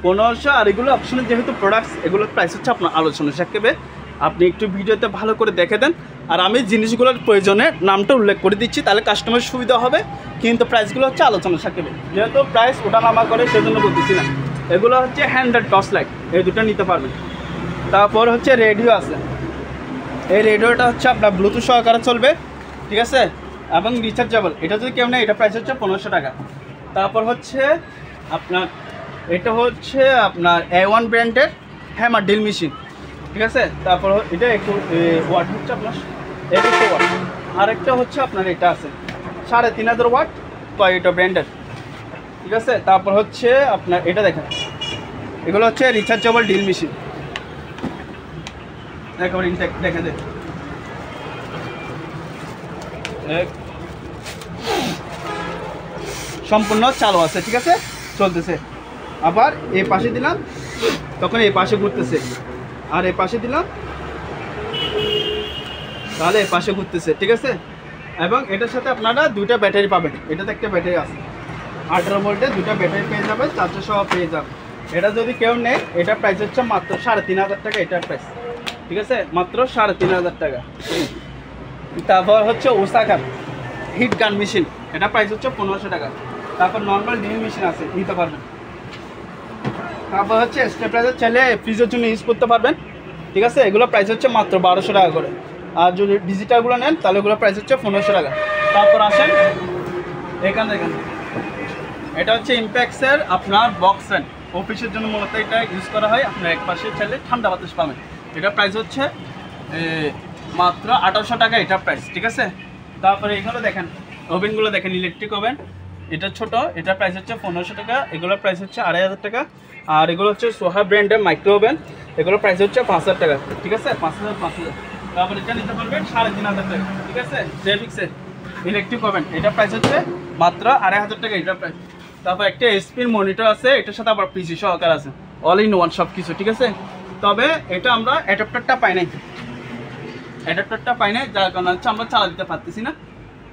1,500। আর এগুলো অপশনাল যেহেতু প্রোডাক্টস, এগুলোর প্রাইস হচ্ছে আপনার আলোচনা সাপেক্ষে, আপনি একটু ভিডিওতে ভালো করে দেখে দেন। আর আমি জিনিসগুলোর প্রয়োজনে নামটা উল্লেখ করে দিচ্ছি, তাহলে কাস্টমারের সুবিধা হবে। কিন্তু প্রাইসগুলো হচ্ছে আলোচনা সাপেক্ষে, যেহেতু প্রাইস ওঠানামা করে সেজন্য বলতেছি না। এগুলো হচ্ছে হ্যান্ডেল টর্চ লাইট, এই দুটো নিতে পারবেন। তারপর হচ্ছে রেডিও আছে, এই রেডিওটা হচ্ছে আপনার ব্লুটুথ সহকারে চলবে, ঠিক আছে, এবং রিচার্জেবল। এটা যদি কেউ নেয় এটা প্রাইস হচ্ছে 1500 টাকা। তারপর হচ্ছে আপনার এটা হচ্ছে আপনার A1 ব্র্যান্ডের হ্যামার ড্রিল মেশিন, ঠিক আছে। তারপর এটা একটু ওয়াট হচ্ছে আপনার 2100 ওয়াট। আরেকটা হচ্ছে আপনার এটা আছে 3500 ওয়াট টয়োটা ব্র্যান্ডের, ঠিক আছে। তারপর হচ্ছে আপনার এটা দেখেন, এগুলো হচ্ছে রিচার্জেবল ড্রিল মেশিন, একবার ইনটেক দেখে দেন, সম্পূর্ণ চালু আছে, ঠিক আছে, চলতেছে। আবার এই পাশে দিলাম তখন এই পাশে ঘুরতেছে, আর এই পাশে দিলাম তাহলে এই পাশে ঘুরতেছে, ঠিক আছে। এবং এটার সাথে আপনারা দুইটা ব্যাটারি পাবেন, এটাতে একটা ব্যাটারি আছে 18 ভোল্টের, দুইটা ব্যাটারি পেয়ে যাবেন, চার্জার সহ পেয়ে যাবেন। এটা যদি কেউ নেয় এটা প্রাইস হচ্ছে মাত্র 3500 টাকা, এটার প্রাইস, ঠিক আছে, মাত্র 3500 টাকা। তারপর হচ্ছে ওসাকার হিট গান মেশিন, এটা প্রাইস হচ্ছে 1500 টাকা। তারপর নর্মাল ড্রিল মেশিন আছে, নিতে পারবেন। তারপর হচ্ছে স্টেপলাইজার চাইলে ফ্রিজের জন্য ইউজ করতে পারবেন, ঠিক আছে, এগুলো প্রাইস হচ্ছে মাত্র 1200 টাকা করে। আর যদি ডিজিটালগুলো নেন তাহলে ওগুলো প্রাইস হচ্ছে 1500 টাকা। তারপর আসেন এখানে, এটা হচ্ছে ইম্প্যাক্সের আপনার বক্স ফ্যান, অফিসের জন্য মূলত এটা ইউজ করা হয়। আপনার এক পাশে চাইলে ঠান্ডা বাতাস পাবেন, এটা প্রাইস হচ্ছে মাত্র 1800 টাকা, এটা প্রাইস, ঠিক আছে। তারপরে এগুলো দেখেন, ওভেনগুলো দেখেন, ইলেকট্রিক ওভেন, এটা ছোট, এটা প্রাইস হচ্ছে 1500 টাকা, এগুলোর প্রাইস হচ্ছে 2500 টাকা। আর এগুলো হচ্ছে সোহা ব্র্যান্ডের মাইক্রো ওভেন, এগুলোর প্রাইস হচ্ছে 5000 টাকা, ঠিক আছে, 5000। তারপর এটা নিতে পারবেন 3500 টাকা, ঠিক আছে, জেভিক্সের ইলেকট্রিক ওভেন, এটা প্রাইস হচ্ছে মাত্র 2500 টাকা, এটা প্রাইস। তারপর একটা এসপির মনিটর আছে, এটার সাথে আবার পিসি সহকার আছে, অল ইন ওয়ান সব কিছু, ঠিক আছে। তবে এটা আমরা অ্যাডাপ্টারটা পাই নাই, যার কারণে হচ্ছে আমরা চালা দিতে পারতেছি না।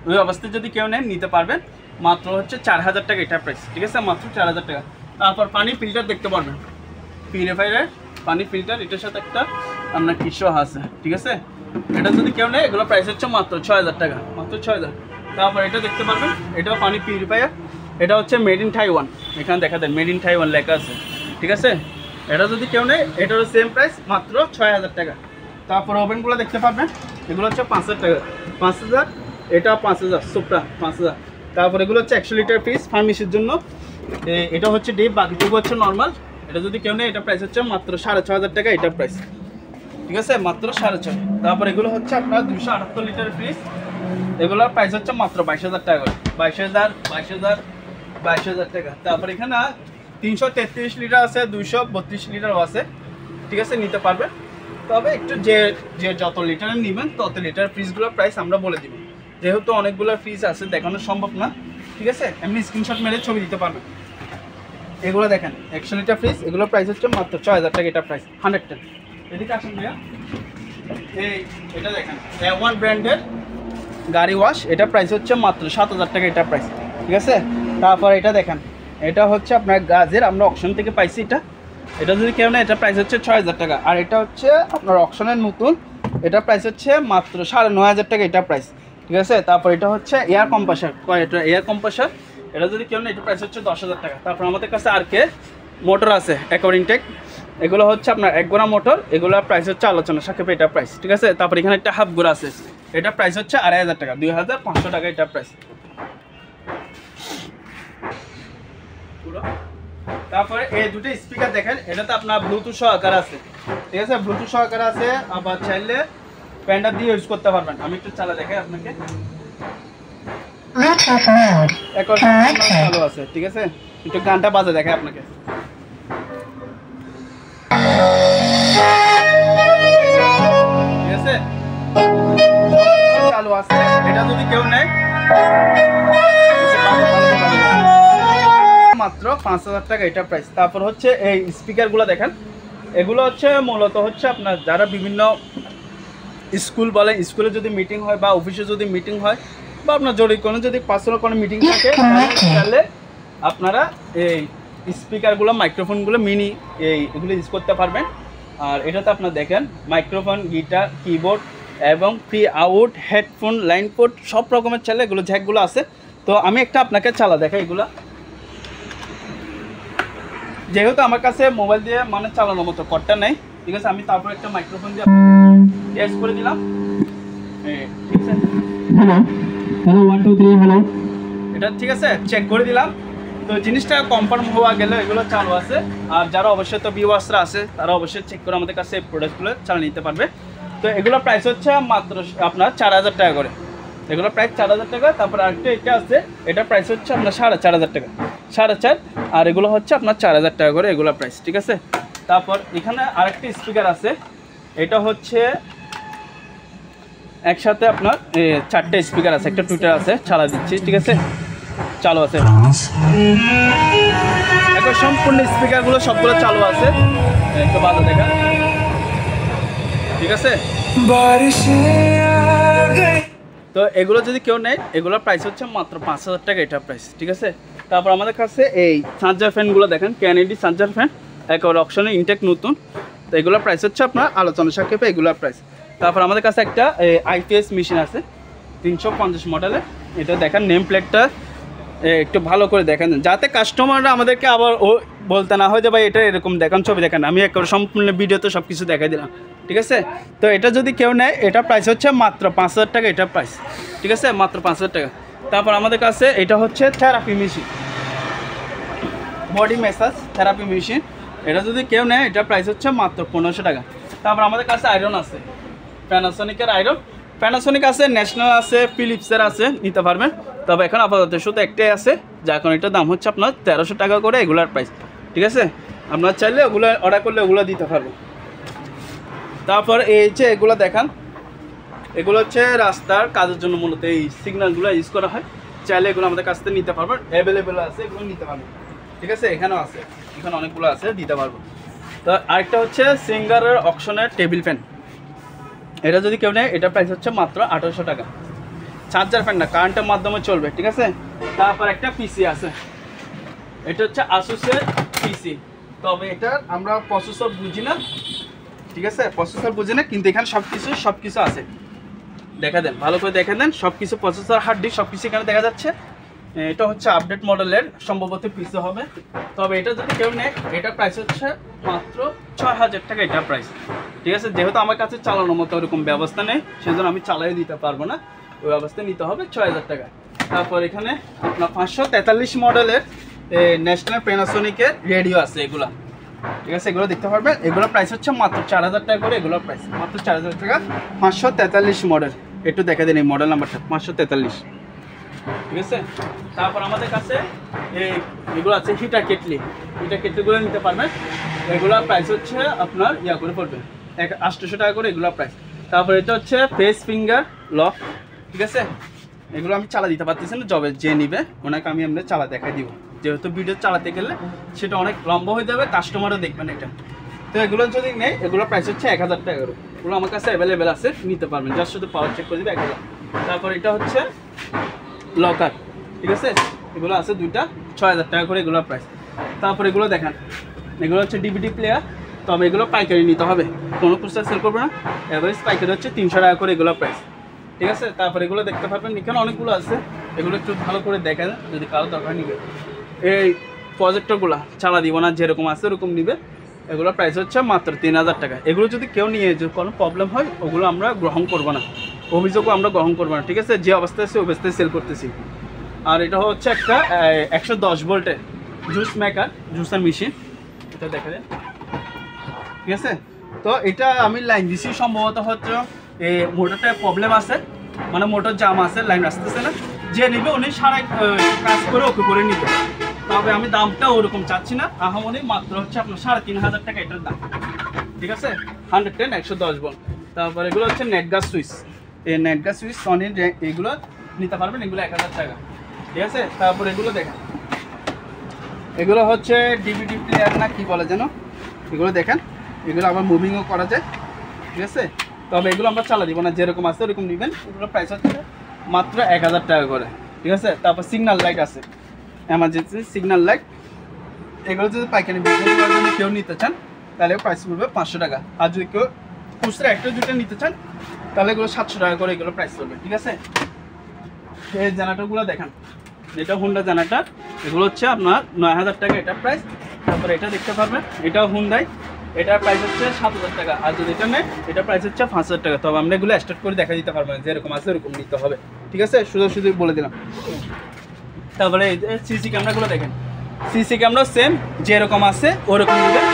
ওই অবস্থায় যদি কেউ নেন নিতে পারবেন, মাত্র হচ্ছে 4000 টাকা, এটা প্রাইস, ঠিক আছে, মাত্র 4000 টাকা। তারপর পানি ফিল্টার দেখতে পারবেন, পিউরিফায়ারের পানি ফিল্টার, এটার সাথে একটা আপনার কিসো আছে, ঠিক আছে। এটা যদি কেউ নেয় এগুলো প্রাইস হচ্ছে মাত্র 6000 টাকা, মাত্র 6000। তারপর এটা দেখতে পারবেন, এটাও পানি পিউরিফায়ার, এটা হচ্ছে মেড ইন তাইওয়ান, এখানে দেখা দেন মেড ইন তাইওয়ান লেখা আছে, ঠিক আছে। এটা যদি কেউ নেয় এটারও সেম প্রাইস, মাত্র 6000 টাকা। তারপর ওভেনগুলো দেখতে পারবেন, এগুলো হচ্ছে 5000 টাকা, 5000, এটা 5000, সুপ্রা 5000। তারপর এগুলো হচ্ছে 100 লিটার পিস ফার্মেসির জন্য, এটা হচ্ছে ডিপ, বাকিটুকু হচ্ছে নর্মাল। এটা যদি কেউ নেয় এটা প্রাইস হচ্ছে মাত্র 6500 টাকা, এটা প্রাইস, ঠিক আছে, মাত্র 6500। তারপর এগুলো হচ্ছে আপনার 278 লিটার ফ্রিজ, এগুলোর প্রাইস হচ্ছে মাত্র 22000 টাকা, 22000 টাকা। তারপর এখানে 333 লিটার আছে, 232 লিটারও আছে, ঠিক আছে, নিতে পারবেন। তবে একটু যে যত লিটারের নেবেন তত লিটার ফ্রিজগুলোর প্রাইস আমরা বলে দিব, যেহেতু অনেকগুলো ফ্রিজ আছে দেখানো সম্ভব না, ঠিক আছে, এমনি স্ক্রিনশট মেরে ছবি দিতে পারবেন। এগুলো দেখেন 100 লিটার ফ্রিজ, এগুলোর প্রাইস হচ্ছে মাত্র 6000 টাকা, এটা প্রাইস 110। এদিকে আসুন ভাইয়া, এটা দেখেন A1 ব্র্যান্ডের গাড়ি ওয়াশ, এটা প্রাইস হচ্ছে মাত্র 7000 টাকা, এটা প্রাইস, ঠিক আছে। তারপর এটা দেখেন, এটা হচ্ছে আপনার গাজের, আমরা অকশন থেকে পাইছি, এটা যদি কেউ না এটা প্রাইস হচ্ছে 6000 টাকা। আর এটা হচ্ছে আপনার অকশনের নতুন, এটা প্রাইস হচ্ছে মাত্র 9500 টাকা, এটা প্রাইস, ঠিক আছে। তারপর এটা হচ্ছে এয়ার কম্প্রেসার, এয়ার কম্প্রেসার, এটা যদি কেউ না এটা প্রাইস হচ্ছে 10000 টাকা। তারপর আমাদের কাছে আর কে মোটর আছে, অ্যাকর্ডিং টেক, এগুলো হচ্ছে আপনার 1 গোড়া মোটর, এগুলোর প্রাইস হচ্ছে আলোচনা সাপেক্ষে, এটা প্রাইস, ঠিক আছে। তারপর এখানে একটা হাফ গোড়া আছে, এটা প্রাইস হচ্ছে 2500 টাকা, 2500 টাকা, এটা প্রাইস। তারপরে এই দুটো স্পিকার দেখেন, এটাতে আপনার ব্লুটুথ সহকার আছে, ঠিক আছে, ব্লুটুথ সহকার আছে। আবার চাইলে প্যান্ডার দিয়ে ইউজ করতে পারবেন। আমি একটু চালা দেখাই আপনাকে, চালু আছে, ঠিক আছে, একটু গানটা বাজে দেখাই আপনাকে, ঠিক আছে, চালু আছে। এটা যদি কেউ নেয় মাত্র 5000 টাকা, এটা প্রাইস। তারপর হচ্ছে এই স্পিকারগুলো দেখেন, এগুলো হচ্ছে মূলত হচ্ছে আপনার যারা বিভিন্ন স্কুল বলে, স্কুলে যদি মিটিং হয় বা অফিসে যদি মিটিং হয় বা আপনার জরুরি কোনো যদি পার্সোনাল কোনো মিটিং থাকে, তাহলে আপনারা এই স্পিকারগুলো, মাইক্রোফোনগুলো মিনি এগুলো ইউজ করতে পারবেন। আর এটাতে আপনার দেখেন মাইক্রোফোন, গিটার, কিবোর্ড এবং pre out, headphone, line port সব রকমের চালে এগুলো জ্যাকগুলো আছে। তো আমি একটা আপনাকে চালা দেখাই, এগুলো যেহেতু আমার কাছে মোবাইল দিয়ে মানে চালানোর মতো কর্ডটা নেই, ঠিক আছে, আমি তারপর একটা মাইক্রোফোন দিয়ে টেস্ট করে দিলাম। ঠিক আছে, হ্যালো হ্যালো 1 2 3 হ্যালো। এটা ঠিক আছে, চেক করে দিলাম। তো জিনিসটা কনফার্ম হওয়া গেলে এগুলো চালু আছে। আর যারা অবশ্যই তো ভিউয়ার্সরা আছে তারা অবশ্যই চেক করে আমাদের কাছে এই প্রোডাক্টগুলো চালিয়ে নিতে পারবে। তো এগুলোর প্রাইস হচ্ছে মাত্র আপনার 4000 টাকা করে, এগুলোর প্রাইস 4000 টাকা। তারপর আরেকটা এটা আছে, এটার প্রাইস হচ্ছে আপনার 4500 টাকা, 4.5। আর এগুলো হচ্ছে আপনার 4000 টাকা করে এগুলোর প্রাইস, ঠিক আছে। তারপর এখানে আরেকটা স্পিকার আছে, এটা হচ্ছে একসাথে আপনার 4টে স্পিকার আছে, একটা টুইটার আছে, চালা দিচ্ছি, ঠিক আছে, চালু আছে। এখন সম্পূর্ণ স্পিকারগুলো সবগুলো চালু আছে, একটু ভালো দেখা, ঠিক আছে। তো এগুলো যদি কেউ নেয় এগুলোর প্রাইস হচ্ছে মাত্র 5000 টাকা এটার প্রাইস, ঠিক আছে। তারপর আমাদের কাছে এই চার্জার ফ্যানগুলো দেখেন, ক্যানেডি চার্জার ফ্যান, একেবারে অপশনে ইনটেক নতুন। তো এগুলোর প্রাইস হচ্ছে আপনার আলোচনা সাপেক্ষে এগুলোর প্রাইস। তারপর আমাদের কাছে একটা আইপিএস মেশিন আছে 350 মডেলের, এটা দেখেন নেম প্লেটটা একটু ভালো করে দেখেন, যাতে কাস্টমাররা আমাদেরকে আবার ও বলতে না হয় যে ভাই এটা এরকম দেখান, ছবি দেখেন। আমি একেবারে সম্পূর্ণ ভিডিওতে সব কিছু দেখাই দিলাম, ঠিক আছে। তো এটা যদি কেউ নেয় এটা প্রাইস হচ্ছে মাত্র 5000 টাকা এটা প্রাইস, ঠিক আছে, মাত্র 5000 টাকা। তারপর আমাদের কাছে এটা হচ্ছে therapy machine, body massage therapy machine, এটা যদি কেউ নেয় এটা প্রাইস হচ্ছে মাত্র 1500 টাকা। তারপর আমাদের কাছে আয়রন আছে, প্যানাসোনিকের আয়রন, প্যানাসোনিক আছে, ন্যাশনাল আছে, ফিলিপসের আছে, নিতে পারবেন। তবে এখন আপাতত শুধু একটাই আছে, যা এখন এটার দাম হচ্ছে আপনার 1300 টাকা করে এগুলার প্রাইস, ঠিক আছে। আপনার চাইলে ওগুলো অর্ডার করলে ওগুলো দিতে পারবেন। তারপর এই যে এগুলো দেখান, এগুলো হচ্ছে রাস্তার কাজের জন্য মূলত এই সিগন্যালগুলো ইউজ করা হয়, চাইলে এগুলো আমাদের কাছ থেকে নিতে পারবেন, অ্যাভেলেবেল আছে, এগুলো নিতে পারবেন, ঠিক আছে। এখানেও আছে, এখানে অনেকগুলো আছে, দিতে পারবো। তো আরেকটা হচ্ছে সিঙ্গারের অকশনের টেবিল ফ্যান, এটা যদি কেউ নেয় এটা প্রাইস হচ্ছে মাত্র 1800 টাকা। চার্জার ফ্যান না, কারেন্টের মাধ্যমে চলবে, ঠিক আছে। তারপর একটা পিসি আছে, এটা হচ্ছে আসুসের পিসি, তবে এটার আমরা প্রসেসর বুঝি না, ঠিক আছে, প্রসেসর বুঝি না, কিন্তু এখানে সব কিছু আছে, দেখা দেন, ভালো করে দেখে দেন, সব কিছু প্রসেসর, হার্ড ডিস্ক সব কিছু এখানে দেখা যাচ্ছে। এটা হচ্ছে আপডেট মডেলের সম্ভবত পিসি হবে। তবে এটা যদি কেউ নেয় এটার প্রাইস হচ্ছে মাত্র 6000 টাকা এটা প্রাইস, ঠিক আছে। যেহেতু আমার কাছে চালানোর মতো ওরকম ব্যবস্থা নেই, সেজন্য আমি চালাই দিতে পারবো না, ওই অবস্থায় নিতে হবে 6000 টাকা। তারপর এখানে আপনার 543 মডেলের ন্যাশনাল প্যানাসোনিকের রেডিও আছে, এগুলা, ঠিক আছে, এগুলো দেখতে পারবেন। এগুলোর প্রাইস হচ্ছে মাত্র 4000 টাকা করে, এগুলোর প্রাইস মাত্র 4000 টাকা। 543 মডেল, একটু দেখে দিন এই মডেল নাম্বারটা 543, ঠিক আছে। তারপর আমাদের কাছে এগুলো আছে হিটার কেটলিগুলো নিতে পারবেন, এগুলোর প্রাইস হচ্ছে আপনার করে পড়বে 800 টাকা করে এগুলোর প্রাইস। তারপর এটা হচ্ছে ফেস ফিঙ্গার লক, ঠিক আছে, এগুলো আমি চালা দিতে পারতেছি না, জবে যে নিবে ওনাকে আমি এমনি চালা দেখাই দিব, যেহেতু ভিডিও চালাতে গেলে সেটা অনেক লম্বা হয়ে যাবে, কাস্টমারও দেখবেন এটা। তো এগুলো যদি নেই এগুলোর প্রাইস হচ্ছে 1000 টাকা করে, এগুলো আমার কাছে অ্যাভেলেবেল আছে, নিতে পারবেন, জাস্ট শুধু পাওয়ার চেক করে দিবে 1000। তারপর এটা হচ্ছে লকার, ঠিক আছে, এগুলো আছে দুইটা, 6000 টাকা করে এগুলোর প্রাইস। তারপর এগুলো দেখান, এগুলো হচ্ছে ডিভিডি প্লেয়ার, তবে এগুলো পাইকারি নিতে হবে, কোনো খুচরা সেল করবে না, অ্যাভারেজ পাইকারি হচ্ছে 300 টাকা করে এগুলোর প্রাইস, ঠিক আছে। তারপর এগুলো দেখতে পারবেন, এখানে অনেকগুলো আছে, এগুলো একটু ভালো করে দেখেন, যদি কারো দরকার নিবে। এই প্রজেক্টরগুলো চালা দিব না, যেরকম আছে ওরকম নিবে, এগুলোর প্রাইস হচ্ছে মাত্র 3000 টাকা। এগুলো যদি কেউ নিয়ে যে কোনো প্রবলেম হয় ওগুলো আমরা গ্রহণ করবো না, অভিযোগও আমরা গ্রহণ করবো না, ঠিক আছে, যে অবস্থায় আছে ওই অবস্থায় সেল করতেছি। আর এটা হচ্ছে একটা 110 ভোল্টের জুসার মেশিন, এটা দেখা যায়, ঠিক আছে। তো এটা আমি লাইন দিছি, সম্ভবত হচ্ছে এই মোটরটা প্রবলেম আছে, মানে মোটর জাম আছে, লাইন আসতেছে না, যে নিবে উনি সারা কাজ করে ওকে করে নিবে। তবে আমি দামটা ওরকম চাচ্ছি না, আহামনি মাত্র হচ্ছে আপনার 3500 টাকা এটার দাম, ঠিক আছে, 110 110 ভোল্ট। তারপর এগুলো হচ্ছে নেট গ্যাস সুইচ, এই নেট গ্যাস সুইচ সনির এগুলো নিতে পারবেন, এগুলো 1000 টাকা, ঠিক আছে। তারপর এগুলো দেখেন, এগুলো হচ্ছে ডিভিডি প্লেয়ার না কি বলে যেন, এগুলো দেখেন, এগুলো আবার মুভিংও করা যায়, ঠিক আছে। তবে এগুলো আমরা চালা দিব না, যেরকম আছে ওরকম নেবেন, এগুলো প্রাইস হচ্ছে মাত্র 1000 টাকা করে, ঠিক আছে। তারপর সিগন্যাল লাইট আছে, এমার্জেন্সি সিগন্যাল লাইট, এগুলো যদি পাইকারি বিক্রি করার জন্য কেউ নিতে চান তাহলে প্রাইস পড়বে 500 টাকা, আর যদি কেউ খুচরা একটা দুটো নিতে চান তাহলে এগুলো 700 টাকা করে এগুলো প্রাইস পড়বে, ঠিক আছে। এই জেনারেটরগুলো দেখান, এটা হোন্ডা জেনারেটর, এগুলো হচ্ছে আপনার 9000 টাকা এটা প্রাইস। তারপরে এটা দেখতে পারবেন, এটাও হুন্ডাই, এটার প্রাইস হচ্ছে 7,000 টাকা। আর যদি এটা নেয় এটার প্রাইস হচ্ছে 5,000 টাকা। তবে আমরা এগুলো স্টার্ট করে দেখা দিতে পারবো না, যেরকম আছে ওরকম নিতে হবে, ঠিক আছে? শুধু বলে দিলাম। তারপরে এই সিসি ক্যামেরাগুলো দেখেন, সিসি ক্যামেরা সেম যেরকম আছে ওরকম নেবেন।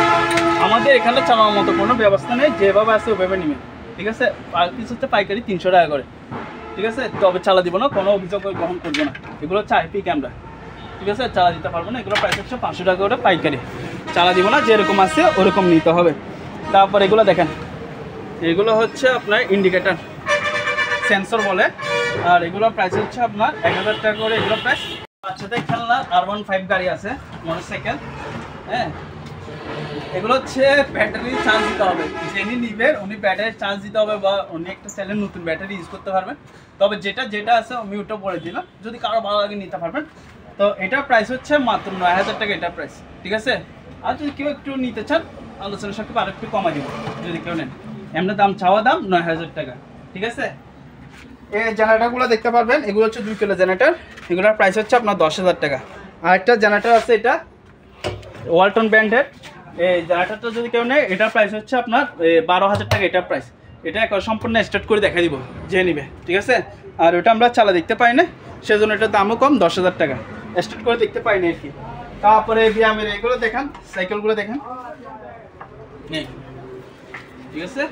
আমাদের এখানে চালানোর মতো কোনো ব্যবস্থা নেই, যেভাবে আছে ওভাবে নেবেন, ঠিক আছে? আর কিছু হচ্ছে পাইকারি 300 টাকা করে, ঠিক আছে? তবে চালা দিব না, কোনো অভিযোগ গ্রহণ করবো না। এগুলো হচ্ছে আইপি ক্যামেরা, ঠিক আছে? চালা দিতে পারবো না, এগুলো প্রাইস হচ্ছে 500 টাকা করে পাইকারি। চালা দিব না, যেরকম আছে ওরকম নিতে হবে। তারপর এগুলো দেখেন, এগুলো হচ্ছে আপনার ইন্ডিকেটার সেন্সর বলে, আর এগুলো প্রাইস হচ্ছে আপনার 1000 টাকা করে। এগুলো প্রাইস বাচ্চাদের খেলনা R15 গাড়ি আছে, মোটরসাইকেল, হ্যাঁ। এগুলো হচ্ছে ব্যাটারি চার্জ দিতে হবে, যিনি নিবেন উনি ব্যাটারি চার্জ দিতে হবে, বা উনি একটা চাইলে নতুন ব্যাটারি ইউজ করতে পারবেন। তবে যেটা আছে আমি ওটা বলে দিলাম, যদি কারো ভালো লাগে নিতে পারবেন। তো এটার প্রাইস হচ্ছে মাত্র 9000 টাকা এটার প্রাইস, ঠিক আছে? আর যদি কেউ একটু নিতে চান আলোচনার সাথে আর একটু কমাই দিব যদি কেউ নেন। এমনি দাম চাওয়া দাম 9000 টাকা, ঠিক আছে? এই জেনারেটরগুলো দেখতে পারবেন, এগুলো হচ্ছে 2 কিলো জেনারেটর, এগুলোর প্রাইস হচ্ছে আপনার 10,000 টাকা। আর একটা জেনারেটর আছে, এটা ওয়ালটন ব্র্যান্ডের। এই জেনারেটরটা যদি কেউ নেয় এটার প্রাইস হচ্ছে আপনার 12,000 টাকা এটার প্রাইস। এটা একবার সম্পূর্ণ স্টার্ট করে দেখা দিব যে নিবে, ঠিক আছে? আর ওটা আমরা চালা দেখতে পাই না, সেজন্য এটার দামও কম, 10,000 টাকা। স্টার্ট করে দেখতে পাই না আর কি। তারপরে বিয়ামের এগুলো দেখেন, সাইকেলগুলো দেখেন, ঠিক আছে?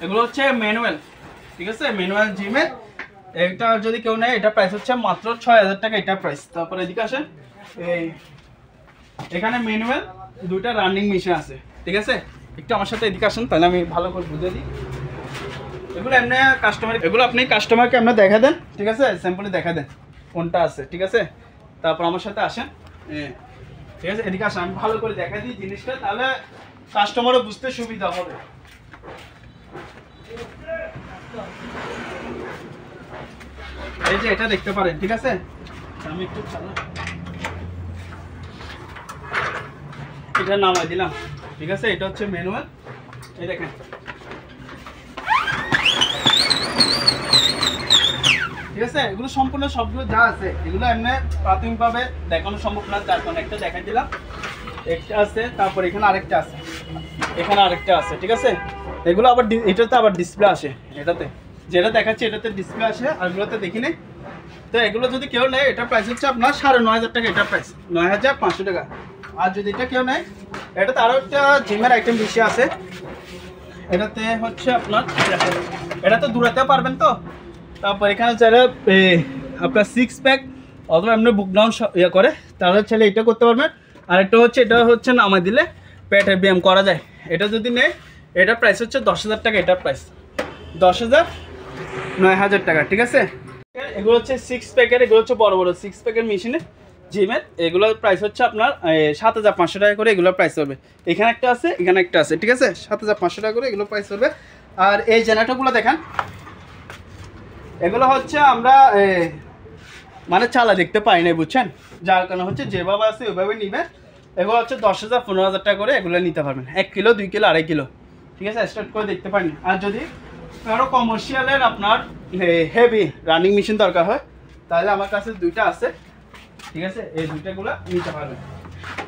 এগুলো হচ্ছে ম্যানুয়াল, ঠিক আছে? ম্যানুয়াল জিমের। এটা যদি কেউ নেয় এটা প্রাইস হচ্ছে মাত্র 6,000 টাকা এটার প্রাইস। তারপরে এদিকে আসেন, এই এখানে ম্যানুয়াল 2টা রানিং মেশিন আছে, ঠিক আছে? একটু আমার সাথে এদিকে আসেন, তাহলে আমি ভালো করে বুঝিয়ে দিই। এগুলো এমনি এগুলো আপনি কাস্টমারকে আপনার দেখা দেন, ঠিক আছে? স্যাম্পলে দেখা দেন কোনটা আছে, ঠিক আছে? তারপর আমার সাথে আসেন, ঠিক আছে? এদিকে আসেন, আমি ভালো করে দেখা দিই জিনিসটা, তাহলে কাস্টমারও বুঝতে সুবিধা হবে। এই যে এটা দেখতে পারেন, ঠিক আছে? আমি একটু এটা নামাই দিলাম, ঠিক আছে? এটা হচ্ছে ম্যানুয়াল, এই দেখেন, ঠিক আছে? এগুলো সম্পূর্ণ সবগুলো যা আছে এগুলো এমনি প্রাথমিকভাবে দেখানো সম্ভব না, তার কারণে একটা দেখাই দিলাম। একটা আছে, তারপর এখানে আরেকটা আছে, এখানে আরেকটা আছে, ঠিক আছে? এগুলো আবার এটাতে আবার ডিসপ্লে আসে, এটাতে যেটা দেখাচ্ছে এটাতে ডিসপ্লে আসে, আর এগুলোতে দেখি নেই। তো এগুলো যদি কেউ নেয় এটার প্রাইস হচ্ছে আপনার 9,500 টাকা এটার প্রাইস, 9,500 টাকা। আর যদি এটা কেউ নেয়, এটাতে আরও একটা জিমের আইটেম বেশি আছে। এটাতে হচ্ছে আপনার এটা তো দূরাতেও পারবেন তো। তারপর এখানে যারা আপনার 6 প্যাক অথবা এমনি বুক ডাউন ইয়ে করে তাহলে ছেলে এটা করতে পারবেন। আরেকটা হচ্ছে এটা হচ্ছে নামাই দিলে পেটের ব্যায়াম করা যায়। এটা যদি নেয় এটার প্রাইস হচ্ছে 10,000 টাকা এটার প্রাইস, 10,000 9,000 টাকা, ঠিক আছে? এগুলো হচ্ছে 6 প্যাকের, এগুলো হচ্ছে বড় বড় 6 প্যাকের মেশিনে জিমের। এগুলোর প্রাইস হচ্ছে আপনার 7,500 টাকা করে এগুলোর প্রাইস হবে। এখানে একটা আছে, এখানে একটা আছে, ঠিক আছে? 7,500 টাকা করে এগুলো প্রাইস হবে। আর এই জেনারেটরগুলো দেখেন, এগুলো হচ্ছে আমরা মানে চালা দেখতে পাই না, বুঝছেন? যার কারণে হচ্ছে যেভাবে আছে ওইভাবে নিবে। এগুলো হচ্ছে 10,000 15,000 টাকা করে এগুলো নিতে পারবেন, 1 কিলো 2 কিলো 2.5 কিলো, ঠিক আছে? স্টার্ট করে দেখতে পারেন। আর যদি কারো কমার্শিয়ালের আপনার হেভি রানিং মেশিন দরকার হয় তাহলে আমার কাছে 2টা আছে, ঠিক আছে? এই 2টাগুলো নিতে পারবেন।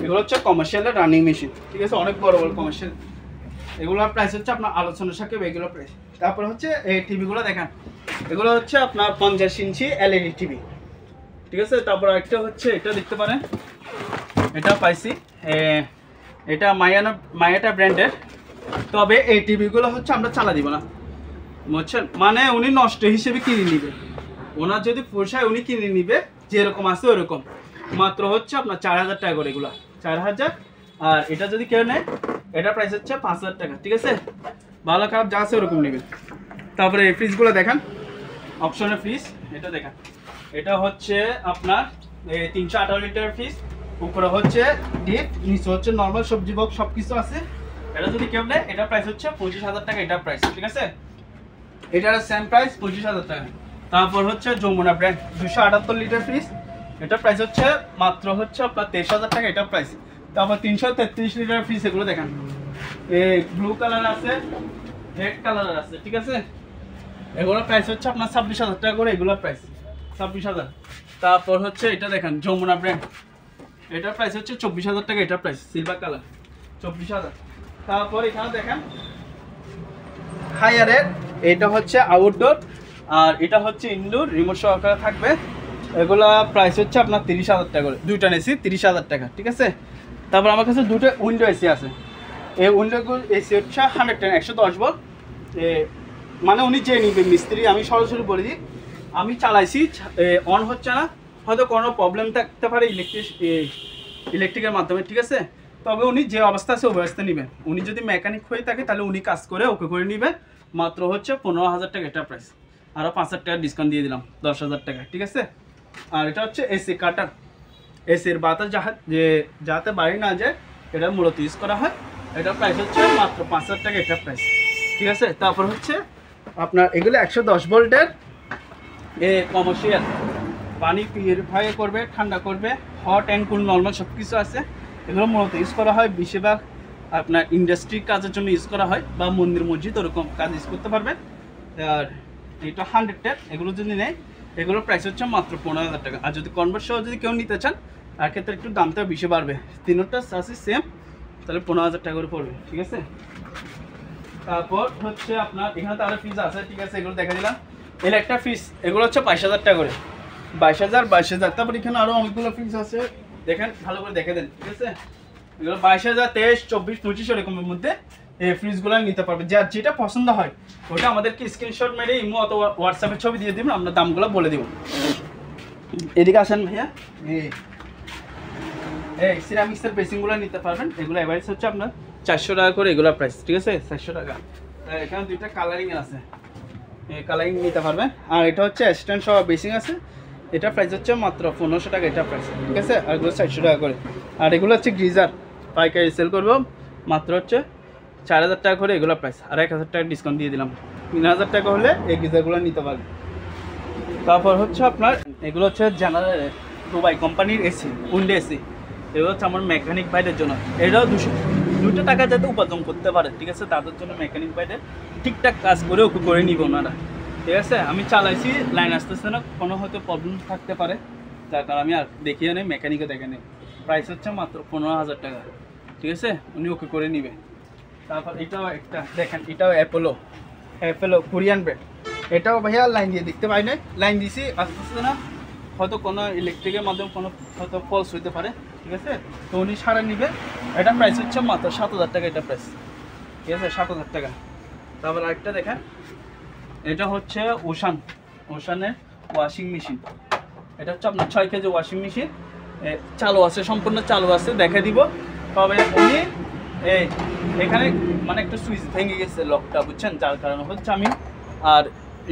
এগুলো হচ্ছে কমার্শিয়ালের রানিং মেশিন, ঠিক আছে? অনেক বড় বড় কমার্শিয়াল। এগুলোর প্রাইস হচ্ছে আপনার আলোচনার সাথে এগুলোর প্রাইস। তারপর হচ্ছে এই টিভিগুলো দেখেন, এগুলো হচ্ছে আপনার 50 ইঞ্চি এলইডি টিভি, ঠিক আছে? তারপর একটা হচ্ছে এটা দেখতে পারেন, এটা পাইছি, এটা মায়াটা ব্র্যান্ডের। তবে এই টিভিগুলো হচ্ছে আমরা চালা দিব না, বুঝছেন? মানে উনি নষ্ট হিসেবে কিনে নিবে, ওনার যদি পোষায় উনি কিনে নিবে, যেরকম আছে ওরকম। মাত্র হচ্ছে আপনার 4,000 টাকা করে এগুলো, 4,000। আর এটা যদি কেউ নেয় এটার প্রাইস হচ্ছে 5,000 টাকা, ঠিক আছে? ভালো খারাপ যা আছে ওরকম নেবেন। তারপরে এই ফ্রিজগুলো দেখেন, অপশনের ফ্রিজ, এটা দেখেন, এটা হচ্ছে আপনার 318 লিটার ফ্রিজ। উপরে হচ্ছে ডিপ, নিচে হচ্ছে নর্মাল সবজি বক্স, সব কিছু আছে। এটা যদি কেউ নেয় এটার প্রাইস হচ্ছে 25,000 টাকা এটার প্রাইস, ঠিক আছে? এটার সেম প্রাইস 25,000 টাকা। তারপর হচ্ছে যমুনা ব্র্যান্ড 278 লিটার ফ্রিজ, এটার প্রাইস হচ্ছে মাত্র হচ্ছে আপনার 23,000 টাকা এটার প্রাইস। তারপর 333 লিটার ফ্রিজ, এগুলো দেখেন, এই ব্লু কালার আছে, রেড কালার আছে, ঠিক আছে? এগুলোর প্রাইস হচ্ছে আপনার 26,000 টাকা করে এগুলোর প্রাইস, 26,000। তারপর হচ্ছে এটা দেখেন যমুনা ব্র্যান্ড, এটার প্রাইস হচ্ছে 24,000 টাকা। এটার প্রাইস সিলভার কালার 24,000। তারপর এখানে দেখেন হায়ারের, এটা হচ্ছে আউটডোর আর এটা হচ্ছে ইনডোর, রিমোট সহকারে থাকবে। এগুলা প্রাইস হচ্ছে আপনার 30,000 টাকা করে। দুইটা এসি 30,000 টাকা, ঠিক আছে। তারপর আমার কাছে দুটো উইন্ডো এসি আছে। এই উইন্ডোগুলো এসি হচ্ছে 110 110 ভোল্ট। মানে উনি যে নিবে মিস্ত্রি, আমি সরাসরি বলে দিই, আমি চালাইছি অন হচ্ছে না, হয়তো কোনো প্রবলেম থাকতে পারে ইলেকট্রিকের মাধ্যমে, ঠিক আছে। তবে উনি যে অবস্থা আছে ওই অবস্থা নেবেন। উনি যদি মেকানিক হয়ে থাকে তাহলে উনি কাজ করে ওকে করে নেবে। মাত্র হচ্ছে 15,000 টাকা এটা প্রাইস। আরও 5,000 টাকা ডিসকাউন্ট দিয়ে দিলাম, 10,000 টাকা, ঠিক আছে। আর এটা হচ্ছে এসি কাটার, এসির বাতাস যাতে বাড়ি না যায় এটা মূলত ইউজ করা হয়। এটার প্রাইস হচ্ছে মাত্র 5,000 টাকা এটা প্রাইস, ঠিক আছে। তারপর হচ্ছে আপনার এগুলো 110 ভোল্টের কমার্শিয়াল, পানি পিউরিফাই করবে, ঠান্ডা করবে, হট অ্যান্ড কুল নর্মাল সব কিছু আছে। এগুলো মূলত ইউজ করা হয় বেশিরভাগ আপনার ইন্ডাস্ট্রির কাজের জন্য ইউজ করা হয়, বা মন্দির মসজিদ ওরকম কাজ ইউজ করতে পারবেন। আর এটা 100 এগুলো যদি নেয় এগুলোর প্রাইস হচ্ছে মাত্র 15,000 টাকা। আর যদি কনভার্ট সহ যদি কেউ নিতে চান তার ক্ষেত্রে একটু দামটা বেশি বাড়বে। তিনটা চাষি সেম, তাহলে 15,000 টাকা করে পড়বে, ঠিক আছে। তারপর হচ্ছে আপনার এখানে তো আরও ফিজ আছে, ঠিক আছে, এগুলো দেখা দিলাম। ইলেকট্রা ফিস এগুলো হচ্ছে 22,000 টাকা করে, 22,000। তারপর এখানে আরও অনেকগুলো ফিজ আছে, দেখেন ভালো করে দেখে দেন, ঠিক আছে। এগুলো 22,000, 23, 24, 25 এরকমের মধ্যে এই ফ্রিজগুলো নিতে পারবে। যার যেটা পছন্দ হয় ওটা আমাদেরকে স্ক্রিনশট মেরে ইমো অথবা হোয়াটসঅ্যাপে ছবি দিয়ে দিবেন, আমরা দামগুলো বলে দেবো। এদিকে আসেন ভাইয়া, এই সিরামিক্সের বেসিনগুলো নিতে পারবেন। এগুলো এভারেজ হচ্ছে আপনার 400 টাকা করে এগুলো প্রাইস, ঠিক আছে, 400 টাকা। এখানে দুইটা কালারিং আছে, এই কালারিং নিতে পারবেন। আর এটা হচ্ছে স্ট্যান্ড সহ বেসিং আছে, এটা প্রাইস হচ্ছে মাত্র 1500 টাকা এটা প্রাইস, ঠিক আছে। আর এগুলো 400 টাকা করে। আর এগুলো হচ্ছে গ্রিজার, পাইকারি সেল করবো, মাত্র হচ্ছে 4,000 টাকা করে এগুলো প্রাইস। আর 1,000 টাকা ডিসকাউন্ট দিয়ে দিলাম, 3,000 টাকা হলে এই গ্রিজারগুলো নিতে পারবেন। তারপর হচ্ছে আপনার এগুলো হচ্ছে জেনারেল দুবাই কোম্পানির এসি, উইন্ডো এসি। এগুলো হচ্ছে আমার মেকানিক ভাইদের জন্য। এটাও 200 টাকা যাতে উপার্জন করতে পারে, ঠিক আছে, তাদের জন্য মেকানিক ভাইদের ঠিকঠাক কাজ করে ওকে করে নিব ওনারা, ঠিক আছে। আমি চালাইছি, লাইন আসতেছে না, কোনো হয়তো প্রবলেম থাকতে পারে, তার কারণ আমি আর দেখিয়ে নেই, মেকানিকে দেখে নেই। প্রাইস হচ্ছে মাত্র 15,000 টাকা, ঠিক আছে, উনি ওকে করে নিবে। তারপর এটাও একটা দেখেন, এটাও অ্যাপোলো কোরিয়ান ব্র্যান্ড। এটাও ভাইয়া লাইন দিয়ে দেখতে পাই না, লাইন দিয়েছি আসতেছে না, হয়তো কোনো ইলেকট্রিকের মাধ্যমে কোনো হয়তো ফলস হইতে পারে, ঠিক আছে। তো উনি সারা নিবে। এটা প্রাইস হচ্ছে মাত্র 7,000 টাকা এটা প্রাইস, ঠিক আছে, 7,000 টাকা। তারপর আরেকটা দেখেন, এটা হচ্ছে ওশানের ওয়াশিং মেশিন। এটা হচ্ছে আপনার 6 কেজি ওয়াশিং মেশিন, চালু আছে, সম্পূর্ণ চালু আছে, দেখে দিব। তবে উনি এখানে মানে একটা সুইচ ভেঙে গেছে লকটা, বুঝছেন, যার কারণে হচ্ছে আমি আর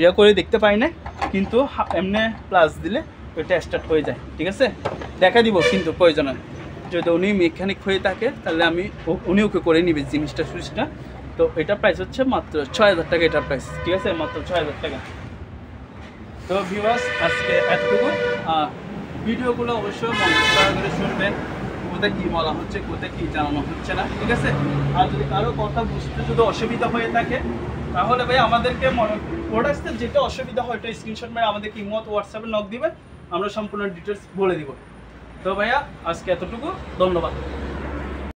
ইয়ে করে দেখতে পাই না, কিন্তু এমনি প্লাস দিলে ওইটা স্টার্ট হয়ে যায়, ঠিক আছে, দেখা দিব। কিন্তু প্রয়োজন হয় যদি উনি মেকানিক হয়ে থাকে তাহলে উনি ওকে করে নিবে জিনিসটা, সুইচটা। তো এটা প্রাইস হচ্ছে মাত্র 6,000 টাকা এটা প্রাইস, ঠিক আছে, মাত্র 6,000 টাকা। তো ভিউয়ার্স আজকে এতটুকু। ভিডিওগুলো অবশ্যই মনোযোগ করে শুনবেন, কোথায় কী বলা হচ্ছে, কোথায় কী জানানো হচ্ছে না, ঠিক আছে। আর যদি কারো কথা বুঝতে যদি অসুবিধা হয়ে থাকে তাহলে ভাই আমাদেরকে প্রোডাক্টসের যেটা অসুবিধা হয় ওটা স্ক্রিনশট মেরে আমাদেরকে ইমো হোয়াটসঅ্যাপে নক দিবেন, আমরা সম্পূর্ণ ডিটেলস বলে দিব। তো ভাইয়া আজকে এতটুকু, ধন্যবাদ।